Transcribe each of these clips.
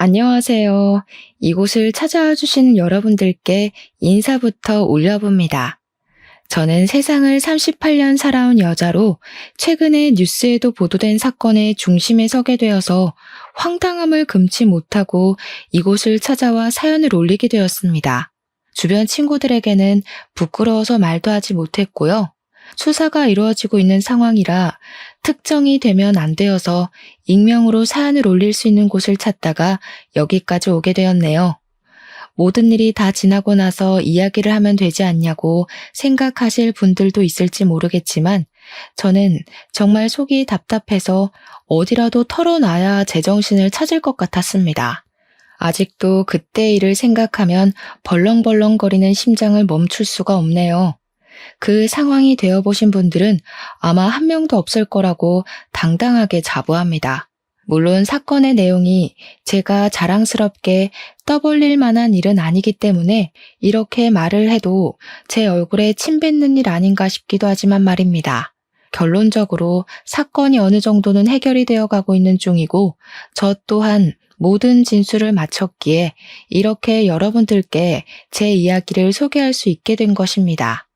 안녕하세요. 이곳을 찾아와 주신 여러분들께 인사부터 올려봅니다. 저는 세상을 38년 살아온 여자로 최근에 뉴스에도 보도된 사건의 중심에 서게 되어서 황당함을 금치 못하고 이곳을 찾아와 사연을 올리게 되었습니다. 주변 친구들에게는 부끄러워서 말도 하지 못했고요. 수사가 이루어지고 있는 상황이라 특정이 되면 안 되어서 익명으로 사연을 올릴 수 있는 곳을 찾다가 여기까지 오게 되었네요. 모든 일이 다 지나고 나서 이야기를 하면 되지 않냐고 생각하실 분들도 있을지 모르겠지만 저는 정말 속이 답답해서 어디라도 털어놔야 제정신을 찾을 것 같았습니다. 아직도 그때 일을 생각하면 벌렁벌렁거리는 심장을 멈출 수가 없네요. 그 상황이 되어보신 분들은 아마 한 명도 없을 거라고 당당하게 자부합니다. 물론 사건의 내용이 제가 자랑스럽게 떠벌릴 만한 일은 아니기 때문에 이렇게 말을 해도 제 얼굴에 침 뱉는 일 아닌가 싶기도 하지만 말입니다. 결론적으로 사건이 어느 정도는 해결이 되어 가고 있는 중이고 저 또한 모든 진술을 마쳤기에 이렇게 여러분들께 제 이야기를 소개할 수 있게 된 것입니다.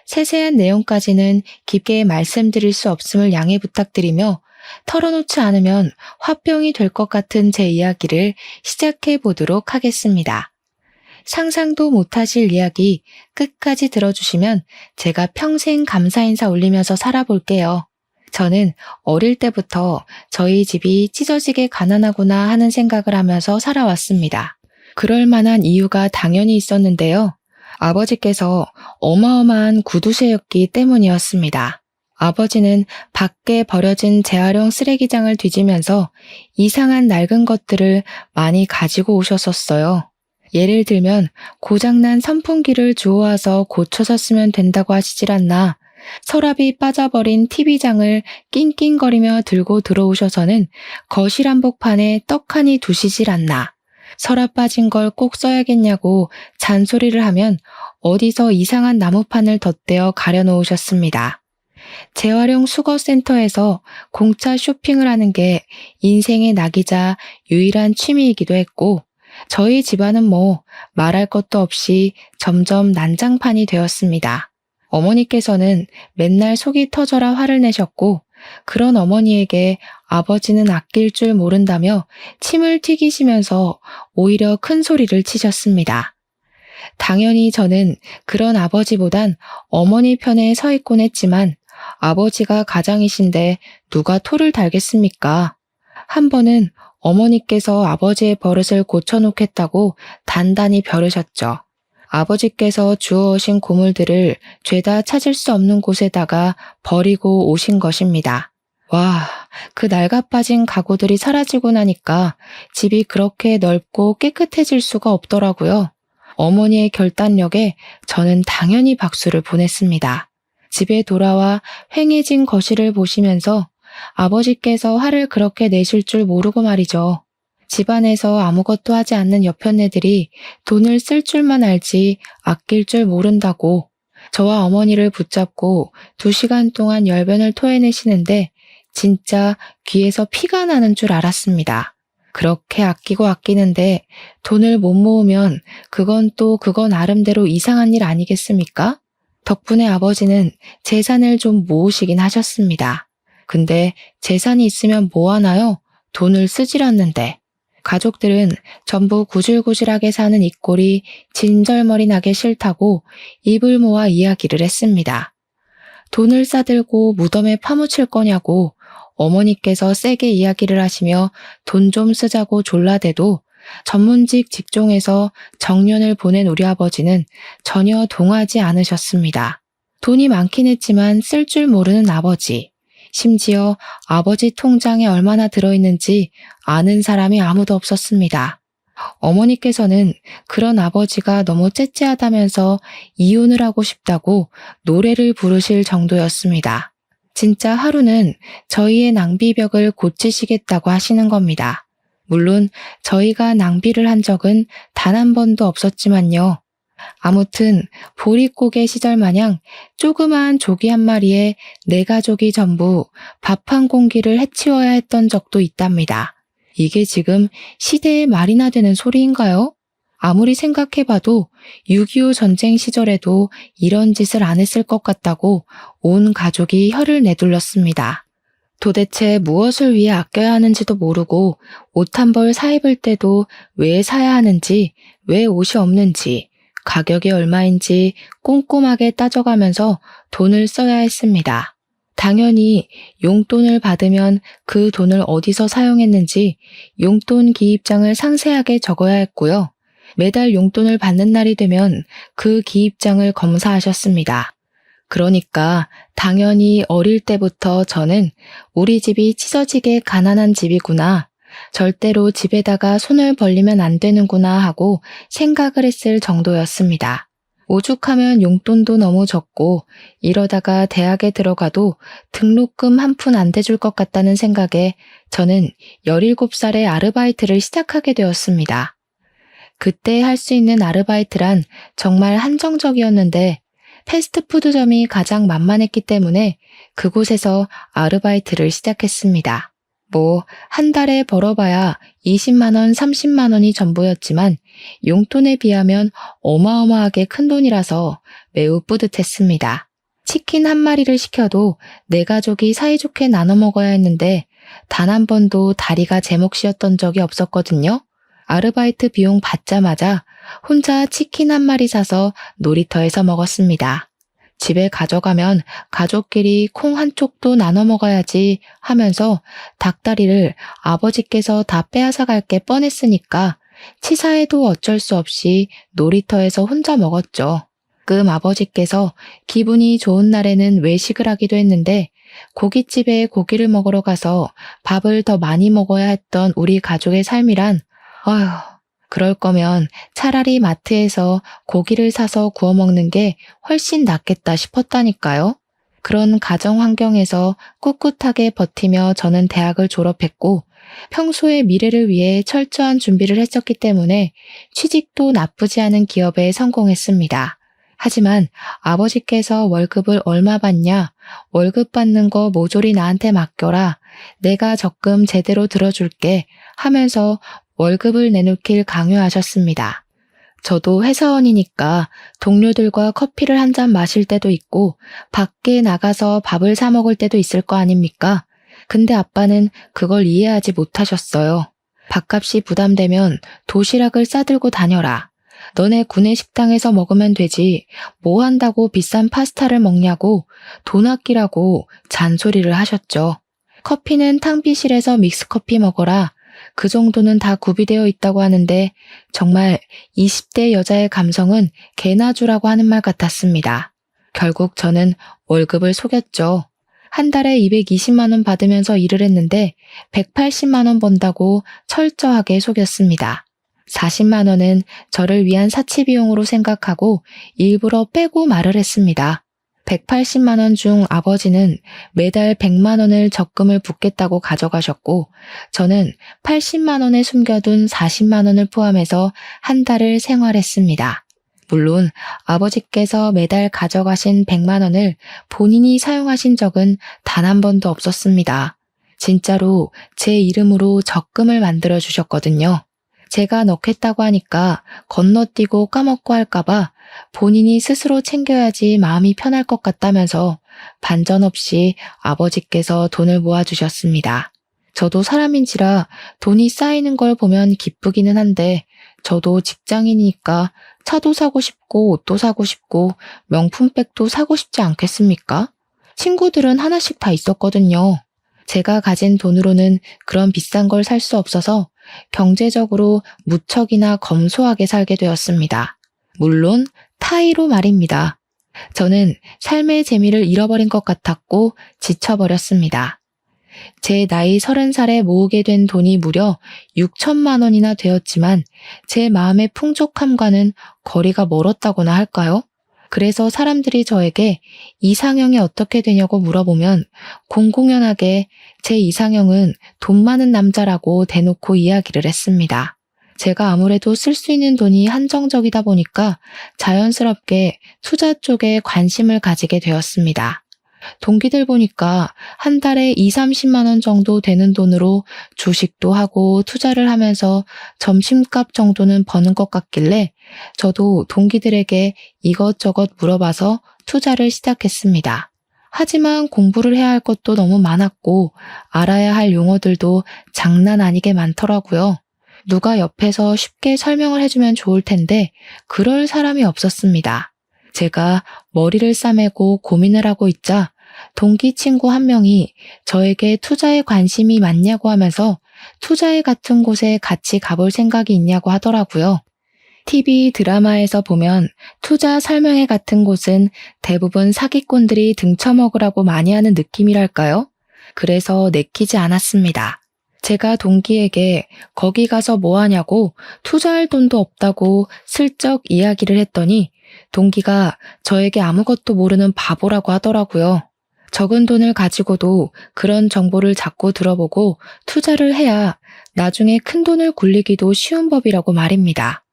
세세한 내용까지는 깊게 말씀드릴 수 없음을 양해 부탁드리며 털어놓지 않으면 화병이 될 것 같은 제 이야기를 시작해 보도록 하겠습니다. 상상도 못하실 이야기 끝까지 들어주시면 제가 평생 감사 인사 올리면서 살아볼게요. 저는 어릴 때부터 저희 집이 찢어지게 가난하구나 하는 생각을 하면서 살아왔습니다. 그럴 만한 이유가 당연히 있었는데요. 아버지께서 어마어마한 구두쇠였기 때문이었습니다. 아버지는 밖에 버려진 재활용 쓰레기장을 뒤지면서 이상한 낡은 것들을 많이 가지고 오셨었어요. 예를 들면 고장난 선풍기를 주워와서 고쳐서 쓰면 된다고 하시질 않나, 서랍이 빠져버린 TV장을 낑낑거리며 들고 들어오셔서는 거실 한복판에 떡하니 두시질 않나, 서랍 빠진 걸 꼭 써야겠냐고 잔소리를 하면 어디서 이상한 나무판을 덧대어 가려놓으셨습니다. 재활용 수거센터에서 공짜 쇼핑을 하는 게 인생의 낙이자 유일한 취미이기도 했고 저희 집안은 뭐 말할 것도 없이 점점 난장판이 되었습니다. 어머니께서는 맨날 속이 터져라 화를 내셨고 그런 어머니에게 아버지는 아낄 줄 모른다며 침을 튀기시면서 오히려 큰 소리를 치셨습니다. 당연히 저는 그런 아버지보단 어머니 편에 서 있곤 했지만 아버지가 가장이신데 누가 토를 달겠습니까? 한 번은 어머니께서 아버지의 버릇을 고쳐놓겠다고 단단히 벼르셨죠. 아버지께서 주워오신 고물들을 죄다 찾을 수 없는 곳에다가 버리고 오신 것입니다. 와, 그 낡아빠진 가구들이 사라지고 나니까 집이 그렇게 넓고 깨끗해질 수가 없더라고요. 어머니의 결단력에 저는 당연히 박수를 보냈습니다. 집에 돌아와 휑해진 거실을 보시면서 아버지께서 화를 그렇게 내실 줄 모르고 말이죠. 집안에서 아무것도 하지 않는 여편네들이 돈을 쓸 줄만 알지 아낄 줄 모른다고 저와 어머니를 붙잡고 2시간 동안 열변을 토해내시는데 진짜 귀에서 피가 나는 줄 알았습니다. 그렇게 아끼고 아끼는데 돈을 못 모으면 그건 나름대로 이상한 일 아니겠습니까? 덕분에 아버지는 재산을 좀 모으시긴 하셨습니다. 근데 재산이 있으면 뭐 하나요? 돈을 쓰질 않는데. 가족들은 전부 구질구질하게 사는 이 꼴이 진절머리 나게 싫다고 입을 모아 이야기를 했습니다. 돈을 싸들고 무덤에 파묻힐 거냐고 어머니께서 세게 이야기를 하시며 돈 좀 쓰자고 졸라대도 전문직 직종에서 정년을 보낸 우리 아버지는 전혀 동하지 않으셨습니다. 돈이 많긴 했지만 쓸 줄 모르는 아버지. 심지어 아버지 통장에 얼마나 들어있는지 아는 사람이 아무도 없었습니다. 어머니께서는 그런 아버지가 너무 째째하다면서 이혼을 하고 싶다고 노래를 부르실 정도였습니다. 진짜 하루는 저희의 낭비벽을 고치시겠다고 하시는 겁니다. 물론 저희가 낭비를 한 적은 단 한 번도 없었지만요. 아무튼 보릿고개 시절 마냥 조그마한 조기 한 마리에 내 가족이 전부 밥 한 공기를 해치워야 했던 적도 있답니다. 이게 지금 시대의 말이나 되는 소리인가요? 아무리 생각해봐도 6.25 전쟁 시절에도 이런 짓을 안 했을 것 같다고 온 가족이 혀를 내둘렀습니다. 도대체 무엇을 위해 아껴야 하는지도 모르고 옷 한 벌 사 입을 때도 왜 사야 하는지, 왜 옷이 없는지, 가격이 얼마인지 꼼꼼하게 따져가면서 돈을 써야 했습니다. 당연히 용돈을 받으면 그 돈을 어디서 사용했는지 용돈 기입장을 상세하게 적어야 했고요. 매달 용돈을 받는 날이 되면 그 기입장을 검사하셨습니다. 그러니까 당연히 어릴 때부터 저는 우리 집이 찢어지게 가난한 집이구나, 절대로 집에다가 손을 벌리면 안 되는구나 하고 생각을 했을 정도였습니다. 오죽하면 용돈도 너무 적고 이러다가 대학에 들어가도 등록금 한 푼 안 대줄 것 같다는 생각에 저는 17살에 아르바이트를 시작하게 되었습니다. 그때 할 수 있는 아르바이트란 정말 한정적이었는데 패스트푸드점이 가장 만만했기 때문에 그곳에서 아르바이트를 시작했습니다. 한 달에 벌어봐야 20만 원, 30만 원이 전부였지만 용돈에 비하면 어마어마하게 큰 돈이라서 매우 뿌듯했습니다. 치킨 한 마리를 시켜도 내 가족이 사이좋게 나눠 먹어야 했는데 단 한 번도 다리가 제 몫이었던 적이 없었거든요. 아르바이트 비용 받자마자 혼자 치킨 한 마리 사서 놀이터에서 먹었습니다. 집에 가져가면 가족끼리 콩 한 쪽도 나눠 먹어야지 하면서 닭다리를 아버지께서 다 빼앗아 갈 게 뻔했으니까 치사해도 어쩔 수 없이 놀이터에서 혼자 먹었죠. 가끔 아버지께서 기분이 좋은 날에는 외식을 하기도 했는데 고깃집에 고기를 먹으러 가서 밥을 더 많이 먹어야 했던 우리 가족의 삶이란, 그럴 거면 차라리 마트에서 고기를 사서 구워 먹는 게 훨씬 낫겠다 싶었다니까요. 그런 가정 환경에서 꿋꿋하게 버티며 저는 대학을 졸업했고 평소의 미래를 위해 철저한 준비를 했었기 때문에 취직도 나쁘지 않은 기업에 성공했습니다. 하지만 아버지께서 월급을 얼마 받냐, 월급 받는 거 모조리 나한테 맡겨라, 내가 적금 제대로 들어줄게 하면서 월급을 내놓길 강요하셨습니다. 저도 회사원이니까 동료들과 커피를 한 잔 마실 때도 있고 밖에 나가서 밥을 사 먹을 때도 있을 거 아닙니까? 근데 아빠는 그걸 이해하지 못하셨어요. 밥값이 부담되면 도시락을 싸들고 다녀라. 너네 구내 식당에서 먹으면 되지 뭐 한다고 비싼 파스타를 먹냐고 돈 아끼라고 잔소리를 하셨죠. 커피는 탕비실에서 믹스커피 먹어라. 그 정도는 다 구비되어 있다고 하는데 정말 20대 여자의 감성은 개나 주라고 하는 말 같았습니다. 결국 저는 월급을 속였죠. 한 달에 220만 원 받으면서 일을 했는데 180만 원 번다고 철저하게 속였습니다. 40만 원은 저를 위한 사치비용으로 생각하고 일부러 빼고 말을 했습니다. 180만 원 중 아버지는 매달 100만 원을 적금을 붓겠다고 가져가셨고 저는 80만 원에 숨겨둔 40만 원을 포함해서 한 달을 생활했습니다. 물론 아버지께서 매달 가져가신 100만 원을 본인이 사용하신 적은 단 한 번도 없었습니다. 진짜로 제 이름으로 적금을 만들어 주셨거든요. 제가 넣겠다고 하니까 건너뛰고 까먹고 할까봐 본인이 스스로 챙겨야지 마음이 편할 것 같다면서 반전 없이 아버지께서 돈을 모아주셨습니다. 저도 사람인지라 돈이 쌓이는 걸 보면 기쁘기는 한데 저도 직장인이니까 차도 사고 싶고 옷도 사고 싶고 명품백도 사고 싶지 않겠습니까? 친구들은 하나씩 다 있었거든요. 제가 가진 돈으로는 그런 비싼 걸 살 수 없어서 경제적으로 무척이나 검소하게 살게 되었습니다. 물론 타의로 말입니다. 저는 삶의 재미를 잃어버린 것 같았고 지쳐버렸습니다. 제 나이 30살에 모으게 된 돈이 무려 6천만 원이나 되었지만 제 마음의 풍족함과는 거리가 멀었다고나 할까요? 그래서 사람들이 저에게 이상형이 어떻게 되냐고 물어보면 공공연하게 제 이상형은 돈 많은 남자라고 대놓고 이야기를 했습니다. 제가 아무래도 쓸 수 있는 돈이 한정적이다 보니까 자연스럽게 투자 쪽에 관심을 가지게 되었습니다. 동기들 보니까 한 달에 2, 30만 원 정도 되는 돈으로 주식도 하고 투자를 하면서 점심값 정도는 버는 것 같길래 저도 동기들에게 이것저것 물어봐서 투자를 시작했습니다. 하지만 공부를 해야 할 것도 너무 많았고 알아야 할 용어들도 장난 아니게 많더라고요. 누가 옆에서 쉽게 설명을 해주면 좋을 텐데 그럴 사람이 없었습니다. 제가 머리를 싸매고 고민을 하고 있자 동기 친구 한 명이 저에게 투자에 관심이 많냐고 하면서 투자회 같은 곳에 같이 가볼 생각이 있냐고 하더라고요. TV 드라마에서 보면 투자 설명회 같은 곳은 대부분 사기꾼들이 등쳐먹으라고 많이 하는 느낌이랄까요? 그래서 내키지 않았습니다. 제가 동기에게 거기 가서 뭐 하냐고 투자할 돈도 없다고 슬쩍 이야기를 했더니 동기가 저에게 아무것도 모르는 바보라고 하더라고요. 적은 돈을 가지고도 그런 정보를 자꾸 들어보고 투자를 해야 나중에 큰 돈을 굴리기도 쉬운 법이라고 말입니다.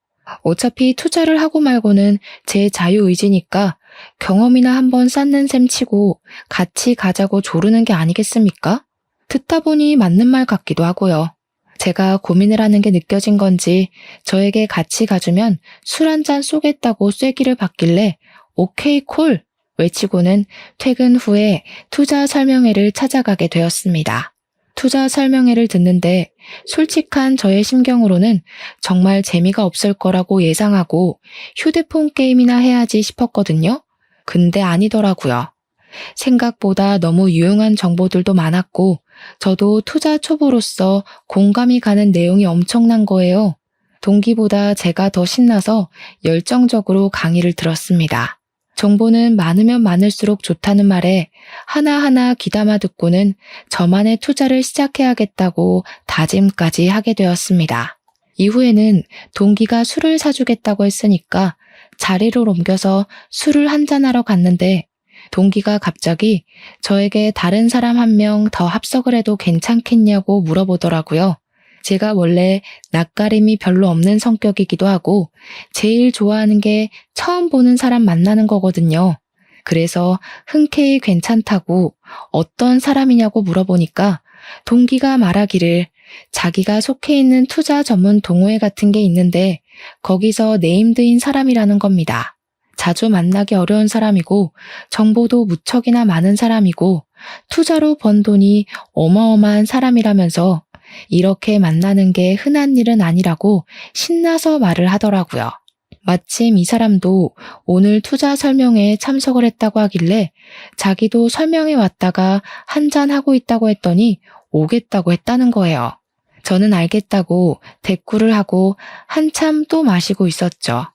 어차피 투자를 하고 말고는 제 자유의지니까 경험이나 한번 쌓는 셈 치고 같이 가자고 조르는 게 아니겠습니까? 듣다 보니 맞는 말 같기도 하고요. 제가 고민을 하는 게 느껴진 건지 저에게 같이 가주면 술 한잔 쏘겠다고 쐐기를 받길래 오케이 콜 외치고는 퇴근 후에 투자 설명회를 찾아가게 되었습니다. 투자 설명회를 듣는데 솔직한 저의 심경으로는 정말 재미가 없을 거라고 예상하고 휴대폰 게임이나 해야지 싶었거든요. 근데 아니더라고요. 생각보다 너무 유용한 정보들도 많았고 저도 투자 초보로서 공감이 가는 내용이 엄청난 거예요. 동기보다 제가 더 신나서 열정적으로 강의를 들었습니다. 정보는 많으면 많을수록 좋다는 말에 하나하나 귀담아 듣고는 저만의 투자를 시작해야겠다고 다짐까지 하게 되었습니다. 이후에는 동기가 술을 사주겠다고 했으니까 자리를 옮겨서 술을 한잔하러 갔는데 동기가 갑자기 저에게 다른 사람 한 명 더 합석을 해도 괜찮겠냐고 물어보더라고요. 제가 원래 낯가림이 별로 없는 성격이기도 하고 제일 좋아하는 게 처음 보는 사람 만나는 거거든요. 그래서 흔쾌히 괜찮다고 어떤 사람이냐고 물어보니까 동기가 말하기를 자기가 속해 있는 투자 전문 동호회 같은 게 있는데 거기서 네임드인 사람이라는 겁니다. 자주 만나기 어려운 사람이고 정보도 무척이나 많은 사람이고 투자로 번 돈이 어마어마한 사람이라면서 이렇게 만나는 게 흔한 일은 아니라고 신나서 말을 하더라고요. 마침 이 사람도 오늘 투자 설명회에 참석을 했다고 하길래 자기도 설명회 왔다가 한잔하고 있다고 했더니 오겠다고 했다는 거예요. 저는 알겠다고 대꾸를 하고 한참 또 마시고 있었죠.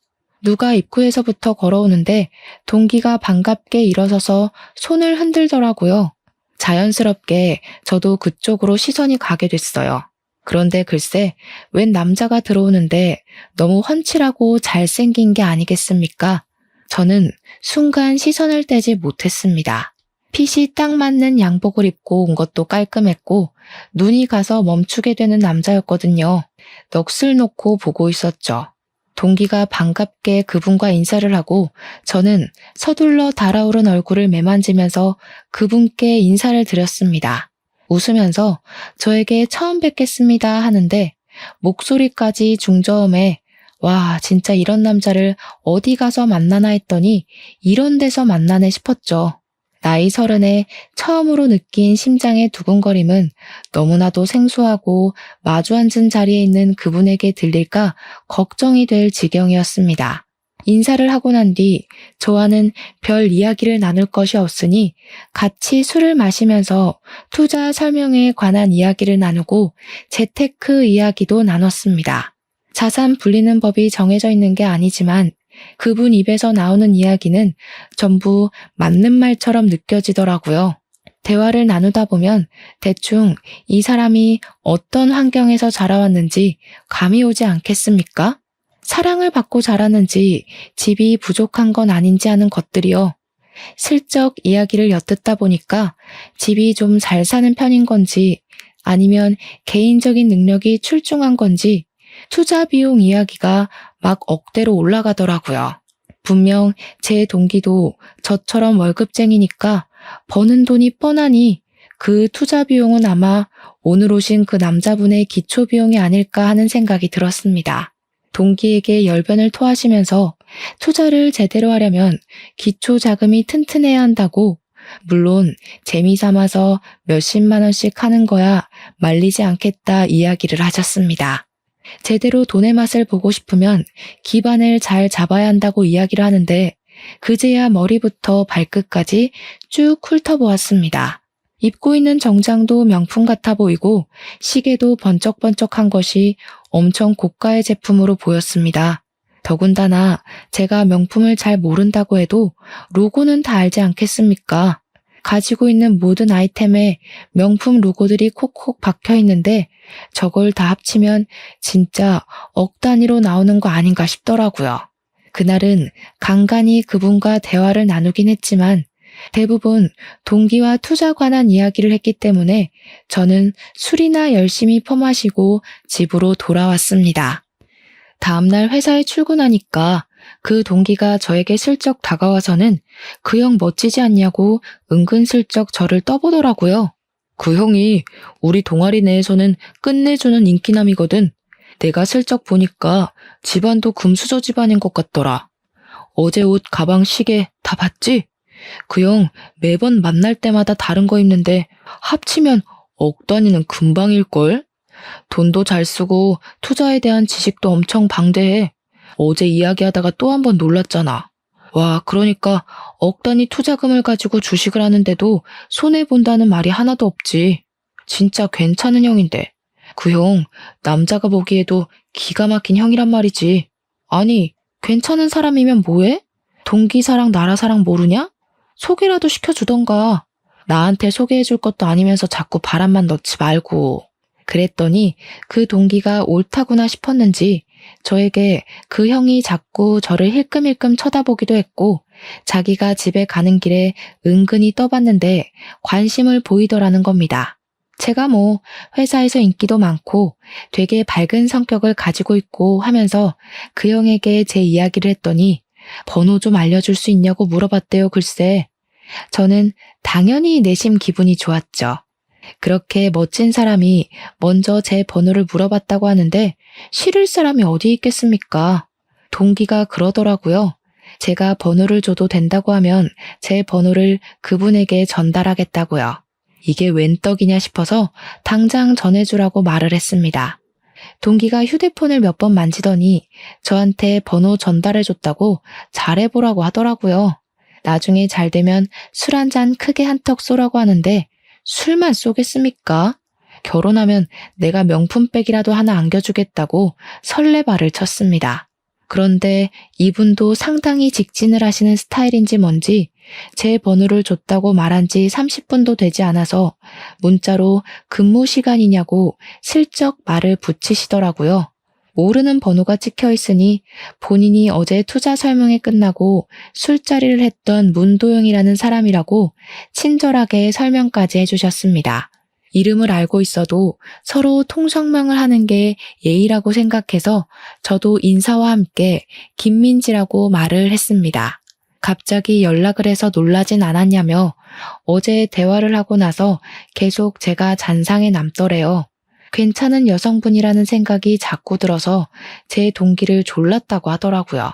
누가 입구에서부터 걸어오는데 동기가 반갑게 일어서서 손을 흔들더라고요. 자연스럽게 저도 그쪽으로 시선이 가게 됐어요. 그런데 글쎄 웬 남자가 들어오는데 너무 훤칠하고 잘생긴 게 아니겠습니까? 저는 순간 시선을 떼지 못했습니다. 핏이 딱 맞는 양복을 입고 온 것도 깔끔했고 눈이 가서 멈추게 되는 남자였거든요. 넋을 놓고 보고 있었죠. 동기가 반갑게 그분과 인사를 하고 저는 서둘러 달아오른 얼굴을 매만지면서 그분께 인사를 드렸습니다. 웃으면서 저에게 처음 뵙겠습니다 하는데 목소리까지 중저음에 와 진짜 이런 남자를 어디 가서 만나나 했더니 이런 데서 만나네 싶었죠. 나이 30에 처음으로 느낀 심장의 두근거림은 너무나도 생소하고 마주 앉은 자리에 있는 그분에게 들릴까 걱정이 될 지경이었습니다. 인사를 하고 난 뒤 저와는 별 이야기를 나눌 것이 없으니 같이 술을 마시면서 투자 설명에 관한 이야기를 나누고 재테크 이야기도 나눴습니다. 자산 불리는 법이 정해져 있는 게 아니지만 그분 입에서 나오는 이야기는 전부 맞는 말처럼 느껴지더라고요. 대화를 나누다 보면 대충 이 사람이 어떤 환경에서 자라왔는지 감이 오지 않겠습니까? 사랑을 받고 자라는지 집이 부족한 건 아닌지 하는 것들이요. 슬쩍 이야기를 엿듣다 보니까 집이 좀 잘 사는 편인 건지 아니면 개인적인 능력이 출중한 건지 투자 비용 이야기가 막 억대로 올라가더라고요. 분명 제 동기도 저처럼 월급쟁이니까 버는 돈이 뻔하니 그 투자 비용은 아마 오늘 오신 그 남자분의 기초 비용이 아닐까 하는 생각이 들었습니다. 동기에게 열변을 토하시면서 투자를 제대로 하려면 기초 자금이 튼튼해야 한다고, 물론 재미삼아서 몇십만 원씩 하는 거야 말리지 않겠다 이야기를 하셨습니다. 제대로 돈의 맛을 보고 싶으면 기반을 잘 잡아야 한다고 이야기를 하는데 그제야 머리부터 발끝까지 쭉 훑어보았습니다. 입고 있는 정장도 명품 같아 보이고 시계도 번쩍번쩍한 것이 엄청 고가의 제품으로 보였습니다. 더군다나 제가 명품을 잘 모른다고 해도 로고는 다 알지 않겠습니까? 가지고 있는 모든 아이템에 명품 로고들이 콕콕 박혀 있는데 저걸 다 합치면 진짜 억 단위로 나오는 거 아닌가 싶더라고요. 그날은 간간히 그분과 대화를 나누긴 했지만 대부분 동기와 투자 관한 이야기를 했기 때문에 저는 술이나 열심히 퍼마시고 집으로 돌아왔습니다. 다음날 회사에 출근하니까 그 동기가 저에게 슬쩍 다가와서는 그 형 멋지지 않냐고 은근슬쩍 저를 떠보더라고요. 그 형이 우리 동아리 내에서는 끝내주는 인기남이거든. 내가 슬쩍 보니까 집안도 금수저 집안인 것 같더라. 어제 옷, 가방, 시계 다 봤지? 그 형 매번 만날 때마다 다른 거 입는데 합치면 억 단위는 금방일걸? 돈도 잘 쓰고 투자에 대한 지식도 엄청 방대해. 어제 이야기하다가 또 한 번 놀랐잖아. 와, 그러니까 억 단위 투자금을 가지고 주식을 하는데도 손해본다는 말이 하나도 없지. 진짜 괜찮은 형인데. 그 형, 남자가 보기에도 기가 막힌 형이란 말이지. 아니, 괜찮은 사람이면 뭐해? 동기 사랑, 나라 사랑 모르냐? 소개라도 시켜주던가. 나한테 소개해줄 것도 아니면서 자꾸 바람만 넣지 말고. 그랬더니 그 동기가 옳다구나 싶었는지 저에게 그 형이 자꾸 저를 힐끔힐끔 쳐다보기도 했고 자기가 집에 가는 길에 은근히 떠봤는데 관심을 보이더라는 겁니다. 제가 뭐 회사에서 인기도 많고 되게 밝은 성격을 가지고 있고 하면서 그 형에게 제 이야기를 했더니 번호 좀 알려줄 수 있냐고 물어봤대요. 글쎄. 저는 당연히 내심 기분이 좋았죠. 그렇게 멋진 사람이 먼저 제 번호를 물어봤다고 하는데 싫을 사람이 어디 있겠습니까? 동기가 그러더라고요. 제가 번호를 줘도 된다고 하면 제 번호를 그분에게 전달하겠다고요. 이게 웬 떡이냐 싶어서 당장 전해주라고 말을 했습니다. 동기가 휴대폰을 몇 번 만지더니 저한테 번호 전달해줬다고 잘해보라고 하더라고요. 나중에 잘 되면 술 한 잔 크게 한턱 쏘라고 하는데 술만 쏘겠습니까? 결혼하면 내가 명품백이라도 하나 안겨주겠다고 설레발을 쳤습니다. 그런데 이분도 상당히 직진을 하시는 스타일인지 뭔지 제 번호를 줬다고 말한 지 30분도 되지 않아서 문자로 근무 시간이냐고 슬쩍 말을 붙이시더라고요. 모르는 번호가 찍혀 있으니 본인이 어제 투자 설명회 끝나고 술자리를 했던 문도영이라는 사람이라고 친절하게 설명까지 해주셨습니다. 이름을 알고 있어도 서로 통성명을 하는 게 예의라고 생각해서 저도 인사와 함께 김민지라고 말을 했습니다. 갑자기 연락을 해서 놀라진 않았냐며 어제 대화를 하고 나서 계속 제가 잔상에 남더래요. 괜찮은 여성분이라는 생각이 자꾸 들어서 제 동기를 졸랐다고 하더라고요.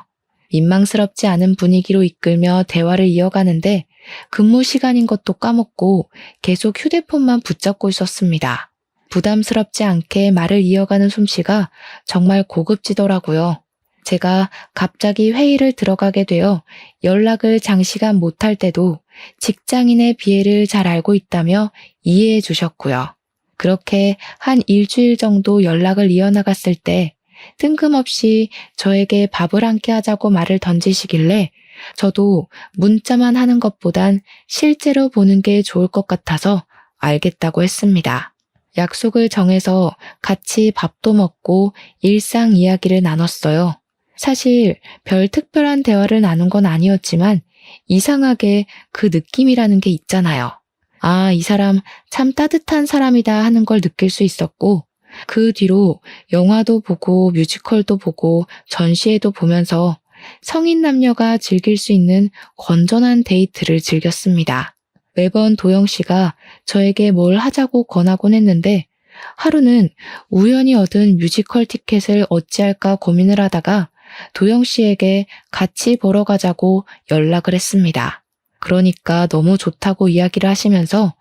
민망스럽지 않은 분위기로 이끌며 대화를 이어가는데 근무 시간인 것도 까먹고 계속 휴대폰만 붙잡고 있었습니다. 부담스럽지 않게 말을 이어가는 솜씨가 정말 고급지더라고요. 제가 갑자기 회의를 들어가게 되어 연락을 장시간 못할 때도 직장인의 비애를 잘 알고 있다며 이해해 주셨고요. 그렇게 한 일주일 정도 연락을 이어나갔을 때 뜬금없이 저에게 밥을 함께 하자고 말을 던지시길래 저도 문자만 하는 것보단 실제로 보는 게 좋을 것 같아서 알겠다고 했습니다. 약속을 정해서 같이 밥도 먹고 일상 이야기를 나눴어요. 사실 별 특별한 대화를 나눈 건 아니었지만 이상하게 그 느낌이라는 게 있잖아요. 아, 이 사람 참 따뜻한 사람이다 하는 걸 느낄 수 있었고 그 뒤로 영화도 보고 뮤지컬도 보고 전시회도 보면서 성인 남녀가 즐길 수 있는 건전한 데이트를 즐겼습니다. 매번 도영 씨가 저에게 뭘 하자고 권하곤 했는데 하루는 우연히 얻은 뮤지컬 티켓을 어찌할까 고민을 하다가 도영 씨에게 같이 보러 가자고 연락을 했습니다. 그러니까 너무 좋다고 이야기를 하시면서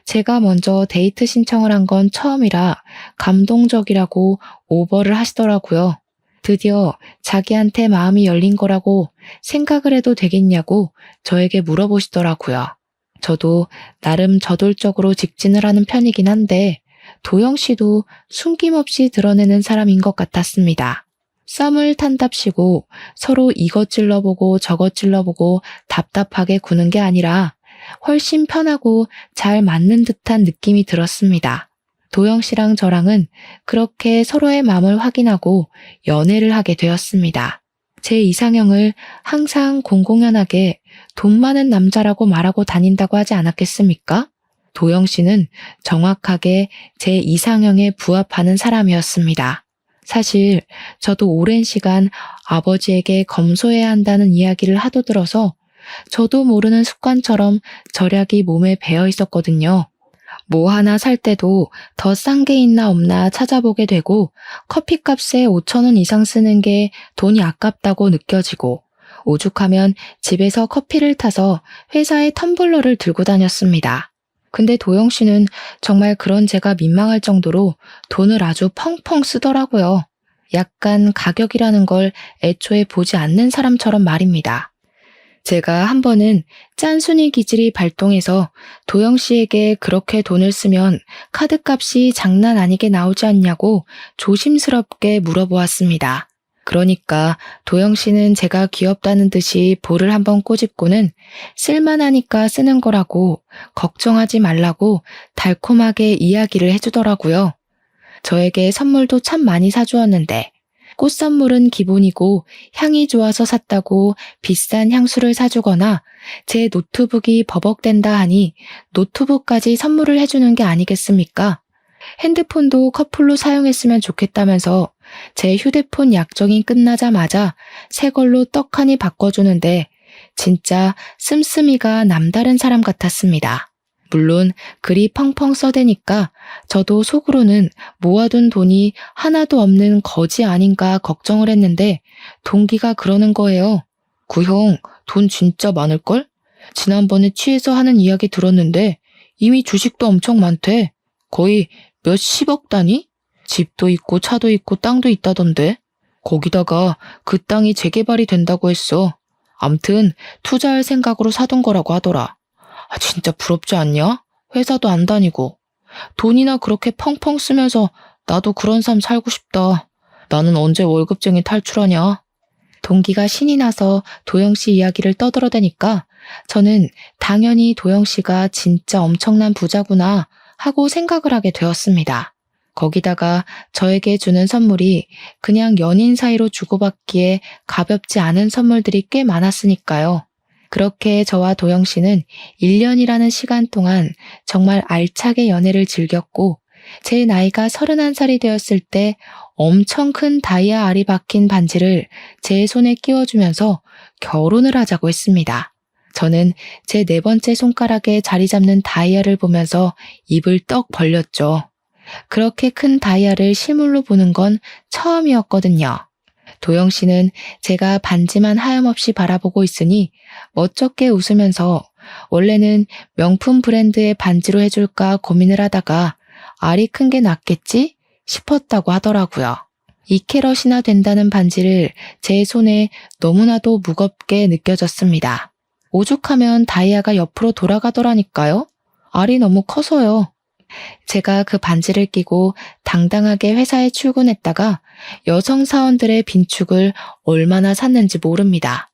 제가 먼저 데이트 신청을 한 건 처음이라 감동적이라고 오버를 하시더라고요. 드디어 자기한테 마음이 열린 거라고 생각을 해도 되겠냐고 저에게 물어보시더라고요. 저도 나름 저돌적으로 직진을 하는 편이긴 한데 도영 씨도 숨김없이 드러내는 사람인 것 같았습니다. 썸을 탄답시고 서로 이것 찔러보고 저것 찔러보고 답답하게 구는 게 아니라 훨씬 편하고 잘 맞는 듯한 느낌이 들었습니다. 도영 씨랑 저랑은 그렇게 서로의 마음을 확인하고 연애를 하게 되었습니다. 제 이상형을 항상 공공연하게 돈 많은 남자라고 말하고 다닌다고 하지 않았겠습니까? 도영 씨는 정확하게 제 이상형에 부합하는 사람이었습니다. 사실 저도 오랜 시간 아버지에게 검소해야 한다는 이야기를 하도 들어서 저도 모르는 습관처럼 절약이 몸에 배어 있었거든요. 뭐 하나 살 때도 더 싼 게 있나 없나 찾아보게 되고 커피값에 5,000원 이상 쓰는 게 돈이 아깝다고 느껴지고 오죽하면 집에서 커피를 타서 회사에 텀블러를 들고 다녔습니다. 근데 도영 씨는 정말 그런 제가 민망할 정도로 돈을 아주 펑펑 쓰더라고요. 약간 가격이라는 걸 애초에 보지 않는 사람처럼 말입니다. 제가 한 번은 짠순이 기질이 발동해서 도영 씨에게 그렇게 돈을 쓰면 카드값이 장난 아니게 나오지 않냐고 조심스럽게 물어보았습니다. 그러니까 도영 씨는 제가 귀엽다는 듯이 볼을 한번 꼬집고는 쓸만하니까 쓰는 거라고 걱정하지 말라고 달콤하게 이야기를 해주더라고요. 저에게 선물도 참 많이 사주었는데 꽃 선물은 기본이고 향이 좋아서 샀다고 비싼 향수를 사주거나 제 노트북이 버벅댄다 하니 노트북까지 선물을 해주는 게 아니겠습니까? 핸드폰도 커플로 사용했으면 좋겠다면서 제 휴대폰 약정이 끝나자마자 새 걸로 떡하니 바꿔주는데 진짜 씀씀이가 남다른 사람 같았습니다. 물론 글이 펑펑 써대니까 저도 속으로는 모아둔 돈이 하나도 없는 거지 아닌가 걱정을 했는데 동기가 그러는 거예요. 그 형, 돈 진짜 많을걸? 지난번에 취해서 하는 이야기 들었는데 이미 주식도 엄청 많대. 거의 몇십억 단위? 집도 있고 차도 있고 땅도 있다던데. 거기다가 그 땅이 재개발이 된다고 했어. 암튼 투자할 생각으로 사둔 거라고 하더라. 아, 진짜 부럽지 않냐? 회사도 안 다니고. 돈이나 그렇게 펑펑 쓰면서 나도 그런 삶 살고 싶다. 나는 언제 월급쟁이 탈출하냐? 동기가 신이 나서 도영 씨 이야기를 떠들어대니까 저는 당연히 도영 씨가 진짜 엄청난 부자구나 하고 생각을 하게 되었습니다. 거기다가 저에게 주는 선물이 그냥 연인 사이로 주고받기에 가볍지 않은 선물들이 꽤 많았으니까요. 그렇게 저와 도영 씨는 1년이라는 시간 동안 정말 알차게 연애를 즐겼고 제 나이가 31살이 되었을 때 엄청 큰 다이아 알이 박힌 반지를 제 손에 끼워주면서 결혼을 하자고 했습니다. 저는 제 네 번째 손가락에 자리 잡는 다이아를 보면서 입을 떡 벌렸죠. 그렇게 큰 다이아를 실물로 보는 건 처음이었거든요. 도영 씨는 제가 반지만 하염없이 바라보고 있으니 멋쩍게 웃으면서 원래는 명품 브랜드의 반지로 해줄까 고민을 하다가 알이 큰 게 낫겠지 싶었다고 하더라고요. 2캐럿이나 된다는 반지를 제 손에 너무나도 무겁게 느껴졌습니다. 오죽하면 다이아가 옆으로 돌아가더라니까요. 알이 너무 커서요. 제가 그 반지를 끼고 당당하게 회사에 출근했다가 여성 사원들의 빈축을 얼마나 샀는지 모릅니다.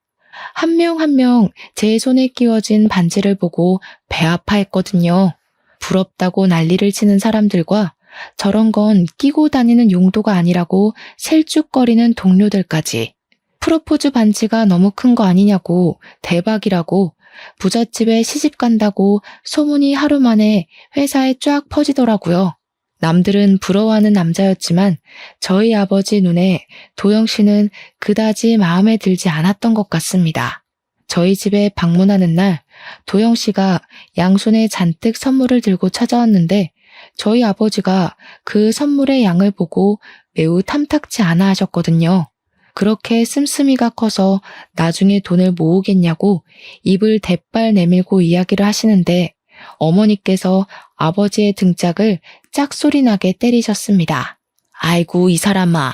한 명 한 명 제 손에 끼워진 반지를 보고 배 아파했거든요. 부럽다고 난리를 치는 사람들과 저런 건 끼고 다니는 용도가 아니라고 셀쭉거리는 동료들까지 프로포즈 반지가 너무 큰 거 아니냐고 대박이라고 부잣집에 시집 간다고 소문이 하루 만에 회사에 쫙 퍼지더라고요. 남들은 부러워하는 남자였지만 저희 아버지 눈에 도영 씨는 그다지 마음에 들지 않았던 것 같습니다. 저희 집에 방문하는 날 도영 씨가 양손에 잔뜩 선물을 들고 찾아왔는데 저희 아버지가 그 선물의 양을 보고 매우 탐탁치 않아 하셨거든요. 그렇게 씀씀이가 커서 나중에 돈을 모으겠냐고 입을 대빨 내밀고 이야기를 하시는데 어머니께서 아버지의 등짝을 짝소리나게 때리셨습니다. 아이고 이 사람아,